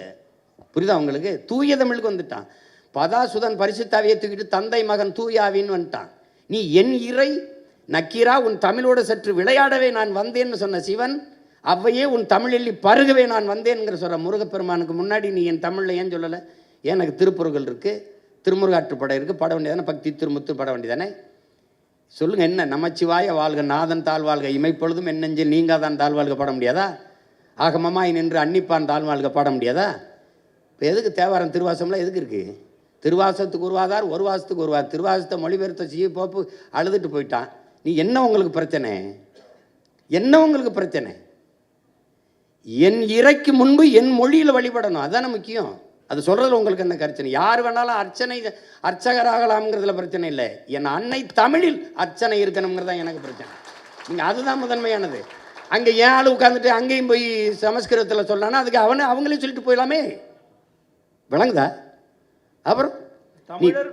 புரியுதா உங்களுக்கு? தூய தமிழுக்கு வந்துட்டான். பதாசுதன் பரிசுத்தாவியை தூக்கிட்டு தந்தை மகன் தூயாவின்னு வந்துட்டான். நீ என் இறை நக்கீரா உன் தமிழோடு சற்று விளையாடவே நான் வந்தேன்னு சொன்ன சிவன் அவ்வையே உன் தமிழில் பருகவே நான் வந்தேன்ங்கிற சொல்கிற முருகப்பெருமானுக்கு முன்னாடி நீ என் தமிழில் ஏன் சொல்லலை? எனக்கு திருப்புறங்கள் இருக்குது, திருமுருகாற்றுப்படை இருக்குது, பாட வேண்டியதானே? பக்தி திருமுத்து பாட வேண்டியதானே? சொல்லுங்கள், என்ன நமச்சிவாய வாழ்க நாதன் தாழ்வாழ்க இமைப்பொழுதும் என் நெஞ்சில் நீங்காதான் தாழ்வாழ்க பாட முடியாதா? ஆகமமாய் நின்று அன்னிப்பான் தாழ்வாழ்க பாட முடியாதா? இப்போ எதுக்கு தேவாரம் திருவாசம்லாம் எதுக்கு இருக்குது? திருவாசத்துக்கு உருவாதார், ஒரு வாசத்துக்கு உருவார். திருவாசத்தை மொழிபெயர்த்த செய்ய போப்பு அழுதுட்டு போயிட்டான். நீ என்ன உங்களுக்கு பிரச்சனை? என்ன உங்களுக்கு பிரச்சனை? என் இறைக்கு முன்பு என் மொழியில் வழிபடணும், அதுதானே முக்கியம். அது சொல்கிறதுல உங்களுக்கு என்ன பிரச்சனை? யார் வேணாலும் அர்ச்சகராகலாம்ங்கிறதுல பிரச்சனை இல்லை. என் அன்னை தமிழில் அர்ச்சனை இருக்கணுங்கிறது தான் எனக்கு பிரச்சனை. நீங்கள் அதுதான் முதன்மையானது. அங்கே ஏன் ஆள் உட்காந்துட்டு அங்கேயும் போய் சமஸ்கிருதத்தில் சொல்லலான்னா அதுக்கு அவங்களே சொல்லிட்டு போயிடலாமே. விளங்குதா? அப்புறம் தமிழர்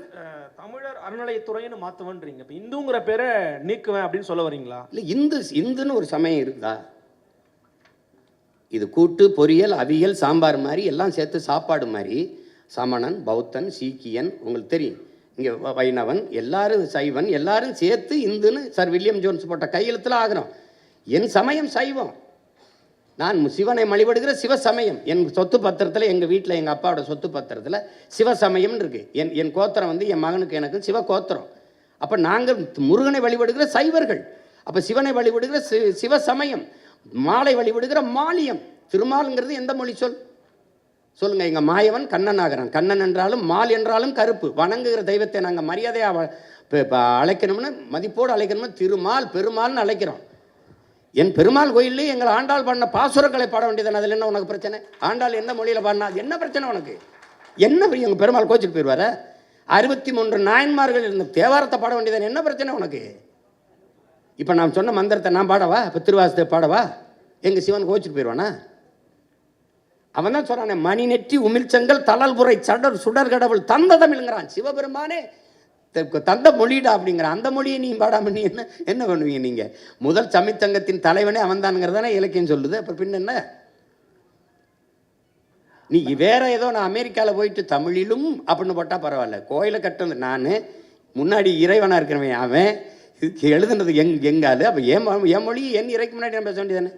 அறநிலையத்துறைன்னு மாற்றுவன்றீங்க, இப்போ இந்துங்கிற பேரை நீக்குவேன் அப்படின்னு சொல்ல வரீங்களா? இல்லை, இந்துன்னு ஒரு சமயம் இருக்குதா? இது கூட்டு பொரியல் அவியல் சாம்பார் மாதிரி எல்லாம் சேர்த்து சாப்பாடு மாதிரி. சமணன், பௌத்தன், சீக்கியன், உங்களுக்கு தெரியும், இங்கே வைணவன், எல்லாரும் சைவன், எல்லாரும் சேர்த்து இந்துன்னு சார் வில்லியம் ஜோன்ஸ் போட்ட கையெழுத்தில் ஆகிறோம். என் சமயம் சைவம், நான் சிவனை வழிபடுகிற சிவசமயம். என் சொத்து பத்திரத்தில், எங்கள் வீட்டில் எங்கள் அப்பாவோட சொத்து பத்திரத்தில் சிவசமயம்னு இருக்குது. என் கோத்திரம் வந்து என் மகனுக்கு எனக்கு சிவ கோத்திரம். அப்போ நாங்கள் முருகனை வழிபடுகிற சைவர்கள், அப்போ சிவனை வழிபடுகிற சிவசமயம், மாலை வழிபடுகிற மாலியம். திருமாலுங்கிறது எந்த மொழி சொல் சொல்லுங்க? எங்கள் மாயவன் கண்ணன் ஆகிறான். கண்ணன் என்றாலும் மால் என்றாலும் கருப்பு. வணங்குகிற தெய்வத்தை நாங்கள் மரியாதையாக அழைக்கணும்னு, மதிப்போடு அழைக்கணும்னு திருமால் பெருமாள்னு அழைக்கிறோம். என் பெருமாள் கோயிலே எங்கள் ஆண்டாள் பாடின பாசுரங்களை பாட வேண்டியதானே? அதில் என்ன உனக்கு பிரச்சனை? ஆண்டாள் எந்த மொழியில் பாடினா அது என்ன பிரச்சனை உனக்கு? என்ன எங்கள் பெருமாள் கோச்சிட்டு போயிடுவார? 63 நாயன்மார்கள் இருந்த தேவாரத்தை பாட வேண்டியதானே? என்ன பிரச்சனை உனக்கு? இப்போ நான் சொன்ன மந்திரத்தை நான் பாடவா? இப்போ திருவாசத்தை பாடவா? எங்கள் சிவன் கோச்சிட்டு போயிடுவானா? அவன் தான் சொல்கிறானே, மணி நெற்றி உமிழ்ச்சங்கள் தளல்புரை சடர் சுடர் கடவுள் தந்த தமிழ்ங்கிறான். சிவபெருமானே தந்த மொழிடா அப்படிங்கிற அந்த மொழியை நீ பாடாம நீ என்ன பண்ணுவீங்க? நீங்கள் முதல் சமித்தங்கத்தின் தலைவனே அவன் தானுங்கிறதானே இலக்கியம் சொல்லுது. அப்புறம் பின்ன என்ன? நீ வேற ஏதோ நான் அமெரிக்காவில் போயிட்டு தமிழிலும் அப்படின்னு போட்டால் பரவாயில்ல. கோயிலை கட்டுறது நான் முன்னாடி இறைவனாக இருக்கிறவன் அவன் எழுதுனது எங்காலு. அப்போ என் மொழி என் இறைக்கு முன்னாடி நான் பேச வேண்டியதானே?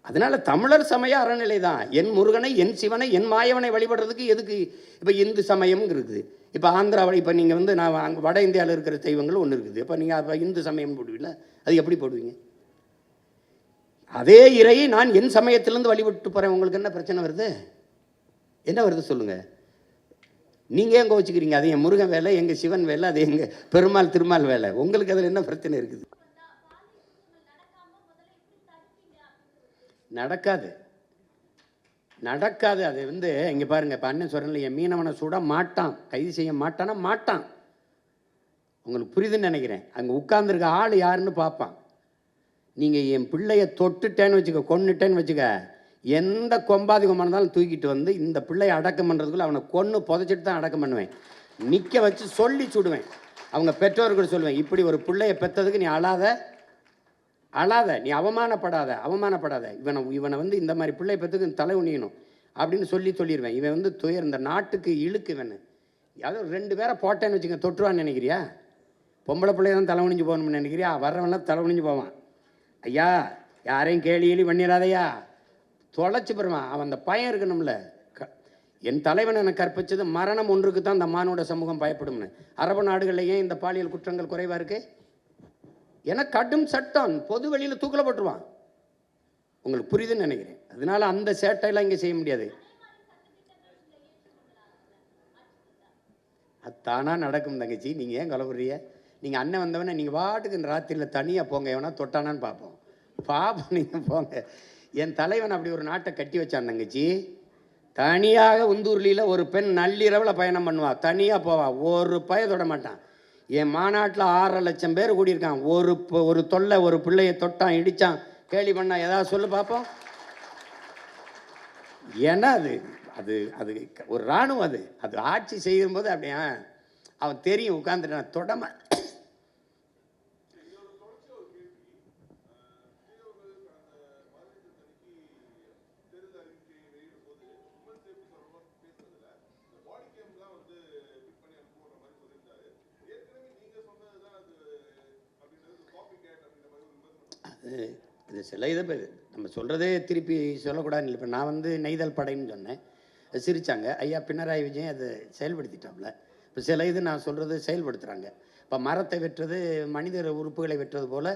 அதனால தமிழர் சமய அறநிலை தான். என் முருகனை, என் சிவனை, என் மாயவனை வழிபடுறதுக்கு எதுக்கு இப்போ இந்து சமயம் இருக்குது. இப்போ ஆந்திராவில் இப்போ நீங்கள் வந்து நான் அங்கே வட இந்தியாவில் இருக்கிற தெய்வங்கள் ஒன்று இருக்குது. இப்போ நீங்கள் அப்போ இந்து சமயம் போடுவீங்களா? அது எப்படி போடுவீங்க? அதே இறையை நான் என் சமயத்திலேருந்து வழிபட்டு போகிறேன். உங்களுக்கு என்ன பிரச்சனை வருது? என்ன வருது சொல்லுங்கள். நீங்கள் ஏன் கோச்சிக்கிறீங்க? அது என் முருகன் வேலை, எங்கள் சிவன் வேலை, அது எங்கள் பெருமாள் திருமால் வேலை. உங்களுக்கு அதில் என்ன பிரச்சனை இருக்குது? நடக்காது, நடக்காது. அது வந்து இங்கே பாருங்கள், இப்போ அண்ணன் சொல்கிறேன்ல, என் மீனவனை சுட மாட்டான், கைது செய்ய மாட்டானா மாட்டான். உங்களுக்கு புரியுதுன்னு நினைக்கிறேன். அங்கே உட்கார்ந்துருக்க ஆள் யாருன்னு பார்ப்பான். நீங்கள் என் பிள்ளைய தொட்டுட்டேன்னு வச்சுக்க, கொன்னுட்டேன்னு வச்சுக்க, எந்த கொம்பாதி கொம்பா இருந்தாலும் தூக்கிட்டு வந்து இந்த பிள்ளையை அடக்கம் பண்ணுறதுக்குள்ள அவனை கொன்று புதைச்சிட்டு தான் அடக்கம் பண்ணுவேன். நிற்க வச்சு சொல்லி சுடுவேன். அவங்க பெற்றோர்கள் சொல்லுவேன், இப்படி ஒரு பிள்ளையை பெற்றதுக்கு நீ அழாத, நீ அவமானப்படாத. இவனை வந்து இந்த மாதிரி பிள்ளை பெற்றுக்கு தலை உணியணும் அப்படின்னு சொல்லிடுவேன். இவன் வந்து இந்த நாட்டுக்கு இழுக்கு. இவன் யாரோ 2 பேரை போட்டேன்னு வச்சுக்க, தொற்றுவான்னு நினைக்கிறியா? பொம்பளை பிள்ளைய தான் தலை உணிஞ்சு போகணும்னு நினைக்கிறியா? வர்றவன்லாம் தலை உணிஞ்சு போவான். ஐயா யாரையும் கேலி பண்ணிடாதையா, தொலைச்சி பெறுவான். அவன் அந்த பயம் இருக்கணும்ல. என் தலைவன் எனக்கு கற்பிச்சது மரணம் ஒன்றுக்கு தான் இந்த மானோட சமூகம் பயப்படும்னு. அரபு நாடுகளில் ஏன் இந்த பாலியல் குற்றங்கள் குறைவாக இருக்குது? ஏன்னா கடும் சட்டம், பொது வெளியில் தூக்கில் போட்டுருவான். உங்களுக்கு புரியுதுன்னு நினைக்கிறேன். அதனால அந்த சேட்டையெல்லாம் இங்கே செய்ய முடியாது. அது தானாக நடக்கும் தங்கச்சி. நீங்கள் ஏன் கலவுறீங்க? நீங்கள் அண்ணன் வந்தவனே நீங்கள் வாட்டுக்கு ராத்திரியில் தனியாக போங்க, எவனா தொட்டானான்னு பார்ப்போம். நீங்கள் போங்க. என் தலைவன் அப்படி ஒரு நாட்டை கட்டி வச்சான் தங்கச்சி. தனியாக உந்தூர்லியில் ஒரு பெண் நள்ளிரவில் பயணம் பண்ணுவா, தனியாக போவா, ஒரு பய தொட மாட்டான். என் மாநாட்டில் 6.5 லட்சம் பேர் கூடியிருக்கான். ஒரு தொல்லை, ஒரு பிள்ளையை தொட்டான், இடித்தான், கேலி பண்ணான், ஏதாவது சொல்லு பார்ப்போம். ஏன்னா அது அது அது ஒரு இராணுவம். அது ஆட்சி செய்யும்போது அப்படியே அவன் தெரியும், உட்காந்துட்டான் தொடமை. இது சில இதை நம்ம சொல்கிறதே திருப்பி சொல்லக்கூடாதுன்னு இல்லை. இப்போ நான் வந்து நெய்தல் படைன்னு சொன்னேன், சிரித்தாங்க. ஐயா பினராயி விஜயன் அதை செயல்படுத்திட்டாப்புல. இப்போ சில இது நான் சொல்கிறது செயல்படுத்துகிறாங்க. இப்போ மரத்தை வெட்டுறது மனித உறுப்புகளை வெட்டுறது போல்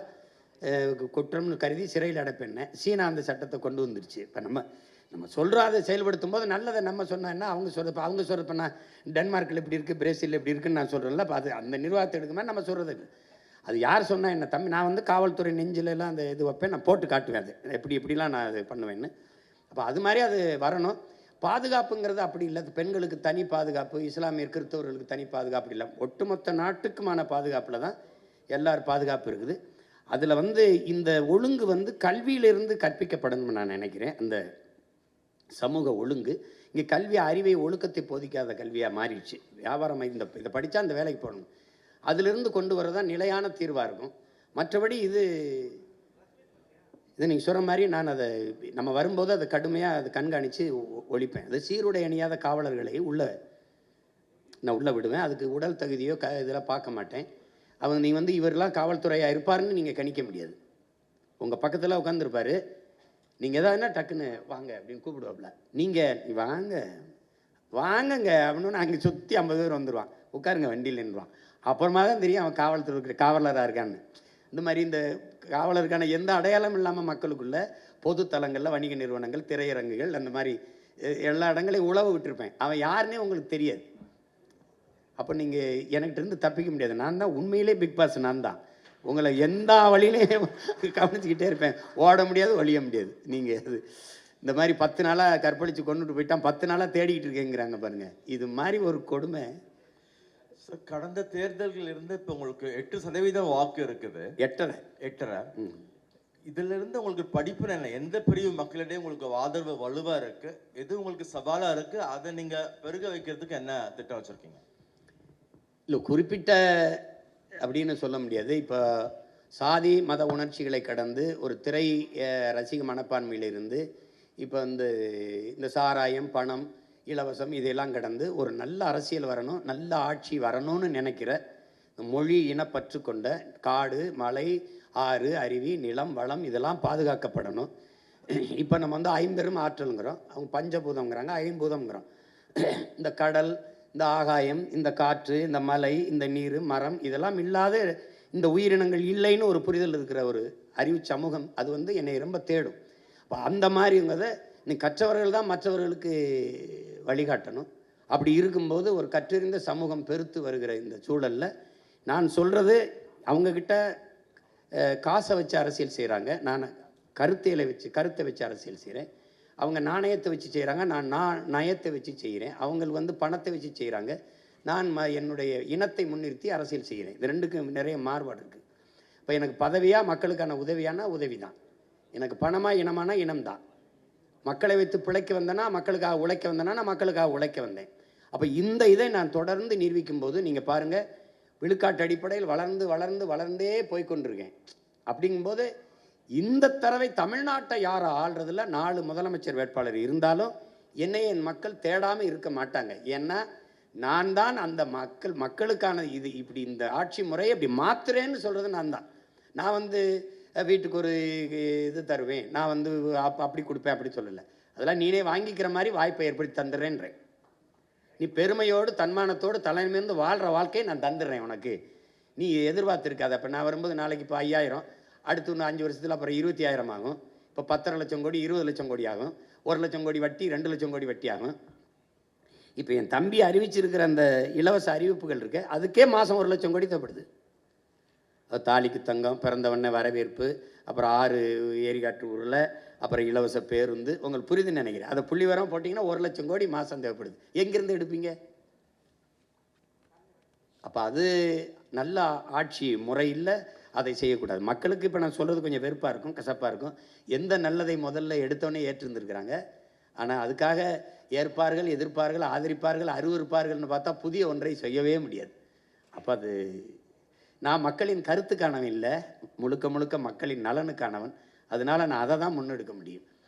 குற்றம்னு கருதி சிறையில் அடைப்பேன். சீனா அந்த சட்டத்தை கொண்டு வந்துருச்சு. இப்போ நம்ம சொல்கிற அதை செயல்படுத்தும் போது நல்லதை நம்ம சொன்னோன்னா அவங்க சொல்கிறது இப்போ நான் டென்மார்க்கில் இப்படி இருக்குது, பிரேசில் இப்படி இருக்குன்னு நான் சொல்கிறேன்ல. இப்போ அது அந்த நிர்வாகத்தை எடுக்குமே நம்ம சொல்கிறது. அது யார் சொன்னால் என்ன தம்பி, நான் வந்து காவல்துறை நெஞ்சிலெல்லாம் அந்த இது வைப்பேன், நான் போட்டு காட்டுவேன் அது எப்படிலாம் நான் அது பண்ணுவேன்னு. அப்போ அது மாதிரி அது வரணும். பாதுகாப்புங்கிறது அப்படி இல்லை. பெண்களுக்கு தனி பாதுகாப்பு, இஸ்லாமியர் கிறிஸ்தவர்களுக்கு தனி பாதுகாப்பு இல்லை. ஒட்டுமொத்த நாட்டுக்குமான பாதுகாப்பில் தான் எல்லார் பாதுகாப்பு இருக்குது. அதில் வந்து இந்த ஒழுங்கு வந்து கல்வியிலிருந்து கற்பிக்கப்படணும்னு நான் நினைக்கிறேன். அந்த சமூக ஒழுங்கு இங்கே கல்வி அறிவை ஒழுக்கத்தை போதிக்காத கல்வியாக மாறிடுச்சு. வியாபாரம் இதை படித்தா அந்த வேலைக்கு போகணும், அதிலிருந்து கொண்டு வரதான் நிலையான தீர்வாக இருக்கும். மற்றபடி இது நீங்கள் சொல்கிற மாதிரி நான் அதை நம்ம வரும்போது அதை கடுமையாக அதை கண்காணித்து ஒழிப்பேன். அது சீருடை அணியாத காவலர்களை நான் உள்ளே விடுவேன். அதுக்கு உடல் தகுதியோ இதெல்லாம் பார்க்க மாட்டேன். அவங்க நீங்கள் வந்து இவரெல்லாம் காவல்துறையாக இருப்பாருன்னு நீங்கள் கணிக்க முடியாது. உங்கள் பக்கத்தில் உட்காந்துருப்பார், நீங்கள் எதாவதுனா டக்குன்னு வாங்க அப்படின்னு கூப்பிடுவாப்புல. நீங்கள் வாங்கங்க அப்படின்னு அங்கே சுற்றி 50 பேர் வந்துடுவான், உட்காருங்க வண்டியில்ன்றான். அப்புறமா தான் தெரியும் அவன் காவலராக இருக்கான்னு. இந்த மாதிரி இந்த காவலருக்கான எந்த அடையாளம் இல்லாமல் மக்களுக்குள்ள பொது தலங்களில், வணிக நிறுவனங்கள், திரையரங்குகள், அந்த மாதிரி எல்லா இடங்களையும் உழவு விட்டுருப்பேன். அவன் யாருன்னே உங்களுக்கு தெரியாது. அப்போ நீங்கள் எனக்கிட்டேருந்து தப்பிக்க முடியாது. நான் தான் உண்மையிலே பிக் பாஸ். நான் தான் உங்களை எந்த வழியிலையும் கவனிச்சுக்கிட்டே இருப்பேன். ஓட முடியாது, ஒழிய முடியாது. நீங்கள் அது இந்த மாதிரி 10 நாளாக கற்பழித்து கொண்டுட்டு போயிட்டான், 10 நாளாக தேடிக்கிட்டு இருக்கேங்கிறாங்க பாருங்கள். இது மாதிரி ஒரு கொடுமை. கடந்த தேர்தல்கள் இருந்து இப்போ உங்களுக்கு 8% வாக்கு இருக்குது. 8.5. இதுல இருந்து உங்களுக்கு படிப்பு என்ன, எந்த பிரிவு மக்களிடையே உங்களுக்கு ஆதரவு வலுவா இருக்கு, எது உங்களுக்கு சவாலா இருக்கு, அதை நீங்க பெருக வைக்கிறதுக்கு என்ன திட்டம் வச்சிருக்கீங்க? இல்லை குறிப்பிட்ட அப்படின்னு சொல்ல முடியாது. இப்போ சாதி மத உணர்ச்சிகளை கடந்து ஒரு திரை ரசிக மனப்பான்மையிலிருந்து இப்போ இந்த சாராயம், பணம், இலவசம் இதெல்லாம் கடந்து ஒரு நல்ல அரசியல் வரணும், நல்ல ஆட்சி வரணும்னு நினைக்கிற மொழி இனப்பற்று கொண்ட காடு, மலை, ஆறு, அருவி, நிலம், வளம் இதெல்லாம் பாதுகாக்கப்படணும். இப்போ நம்ம வந்து ஐம்பெரும் ஆற்றலுங்கிறோம், அவங்க பஞ்சபூதம்ங்கிறாங்க, ஐம்பூதம்ங்கிறோம். இந்த கடல், இந்த ஆகாயம், இந்த காற்று, இந்த மலை, இந்த நீர், மரம், இதெல்லாம் இல்லாத இந்த உயிரினங்கள் இல்லைன்னு ஒரு புரிதல் இருக்கிற ஒரு அறிவு சமூகம் அது வந்து என்னை ரொம்ப தேடும். அப்போ அந்த மாதிரிங்கிறத நீ கற்றவர்கள் தான் மற்றவர்களுக்கு வழிகாட்டணும். அப்படி இருக்கும்போது ஒரு கற்றறிந்த சமூகம் பெருத்து வருகிற இந்த சூழலில் நான் சொல்கிறது, அவங்கக்கிட்ட காசை வச்சு அரசியல் செய்கிறாங்க, நான் கருத்தை வச்சு அரசியல் செய்கிறேன். அவங்க நாணயத்தை வச்சு செய்கிறாங்க, நான் நயத்தை வச்சு செய்கிறேன். அவங்க வந்து பணத்தை வச்சு செய்கிறாங்க, நான் என்னுடைய இனத்தை முன்னிறுத்தி அரசியல் செய்கிறேன். இது ரெண்டுக்கும் நிறைய மாறுபாடு இருக்குது. இப்போ எனக்கு பதவியாக மக்களுக்கான உதவியானா உதவி தான், எனக்கு பணமாக இனமானா இனம்தான். மக்களை வைத்து பிழைக்க வந்தேன்னா, மக்களுக்காக உழைக்க வந்தேன்னா, நான் மக்களுக்காக உழைக்க வந்தேன். அப்போ இந்த இதை நான் தொடர்ந்து நிரூபிக்கும் போது நீங்கள் பாருங்கள், விழுக்காட்டு அடிப்படையில் வளர்ந்தே போய்கொண்டிருக்கேன். அப்படிங்கும்போது இந்த தடவை தமிழ்நாட்டை யாரை ஆள்றதில்ல 4 முதலமைச்சர் வேட்பாளர் இருந்தாலும் என்னை என் மக்கள் தேடாமல் இருக்க மாட்டாங்க. ஏன்னா நான் தான் அந்த மக்களுக்கான இது இப்படி இந்த ஆட்சி முறையை இப்படி மாத்துறேன்னு சொல்கிறது நான் தான். நான் வந்து வீட்டுக்கு ஒரு இது தருவேன், நான் வந்து அப்படி கொடுப்பேன் அப்படி சொல்லலை. அதெல்லாம் நீனே வாங்கிக்கிற மாதிரி வாய்ப்பை ஏற்படுத்தி தந்துடுறேன்றேன். நீ பெருமையோடு தன்மானத்தோடு தலைமையிருந்து வாழ்கிற வாழ்க்கையை நான் தந்துடுறேன் உனக்கு, நீ எதிர்பார்த்துருக்காத. அப்போ நான் வரும்போது நாளைக்கு இப்போ 5000, அடுத்து இன்னும் 5 வருஷத்தில் அப்புறம் 20,000 ஆகும். இப்போ 10.5 லட்சம் கோடி 20 லட்சம் கோடி ஆகும். 1 லட்சம் கோடி வட்டி 2 லட்சம் கோடி வட்டி ஆகும். இப்போ என் தம்பி அறிவிச்சிருக்கிற அந்த இலவச அறிவிப்புகள் இருக்கு, அதுக்கே மாதம் 1 லட்சம் கோடி தேவைப்படுது. அது தாலிக்கு தங்கம், பிறந்தவொடனே வரவேற்பு, அப்புறம் 6 ஏரிகாட்டு ஊரில், அப்புறம் இலவச பேருந்து. உங்களுக்கு புரியுதுன்னு நினைக்கிறேன். அதை புள்ளி வரம் போட்டிங்கன்னா 1 லட்சம் கோடி மாதம் தேவைப்படுது. எங்கேருந்து எடுப்பீங்க? அப்போ அது நல்ல ஆட்சி முறை இல்லை, அதை செய்யக்கூடாது. மக்களுக்கு இப்போ நான் சொல்கிறது கொஞ்சம் வெறுப்பாக இருக்கும், கசப்பாக இருக்கும். எந்த நல்லதை முதல்ல எடுத்தோடனே ஏற்றிருந்துருக்கிறாங்க, ஆனால் அதுக்காக ஏற்பார்கள், எதிர்ப்பார்கள், ஆதரிப்பார்கள், அருவருப்பார்கள்னு பார்த்தா புதிய ஒன்றை செய்யவே முடியாது. அப்போ அது நான் மக்களின் கருத்துக்கானவன் இல்லை, முழுக்க மக்களின் நலனுக்கானவன். அதனால் நான் அதை தான் முன்னெடுக்க முடியும்.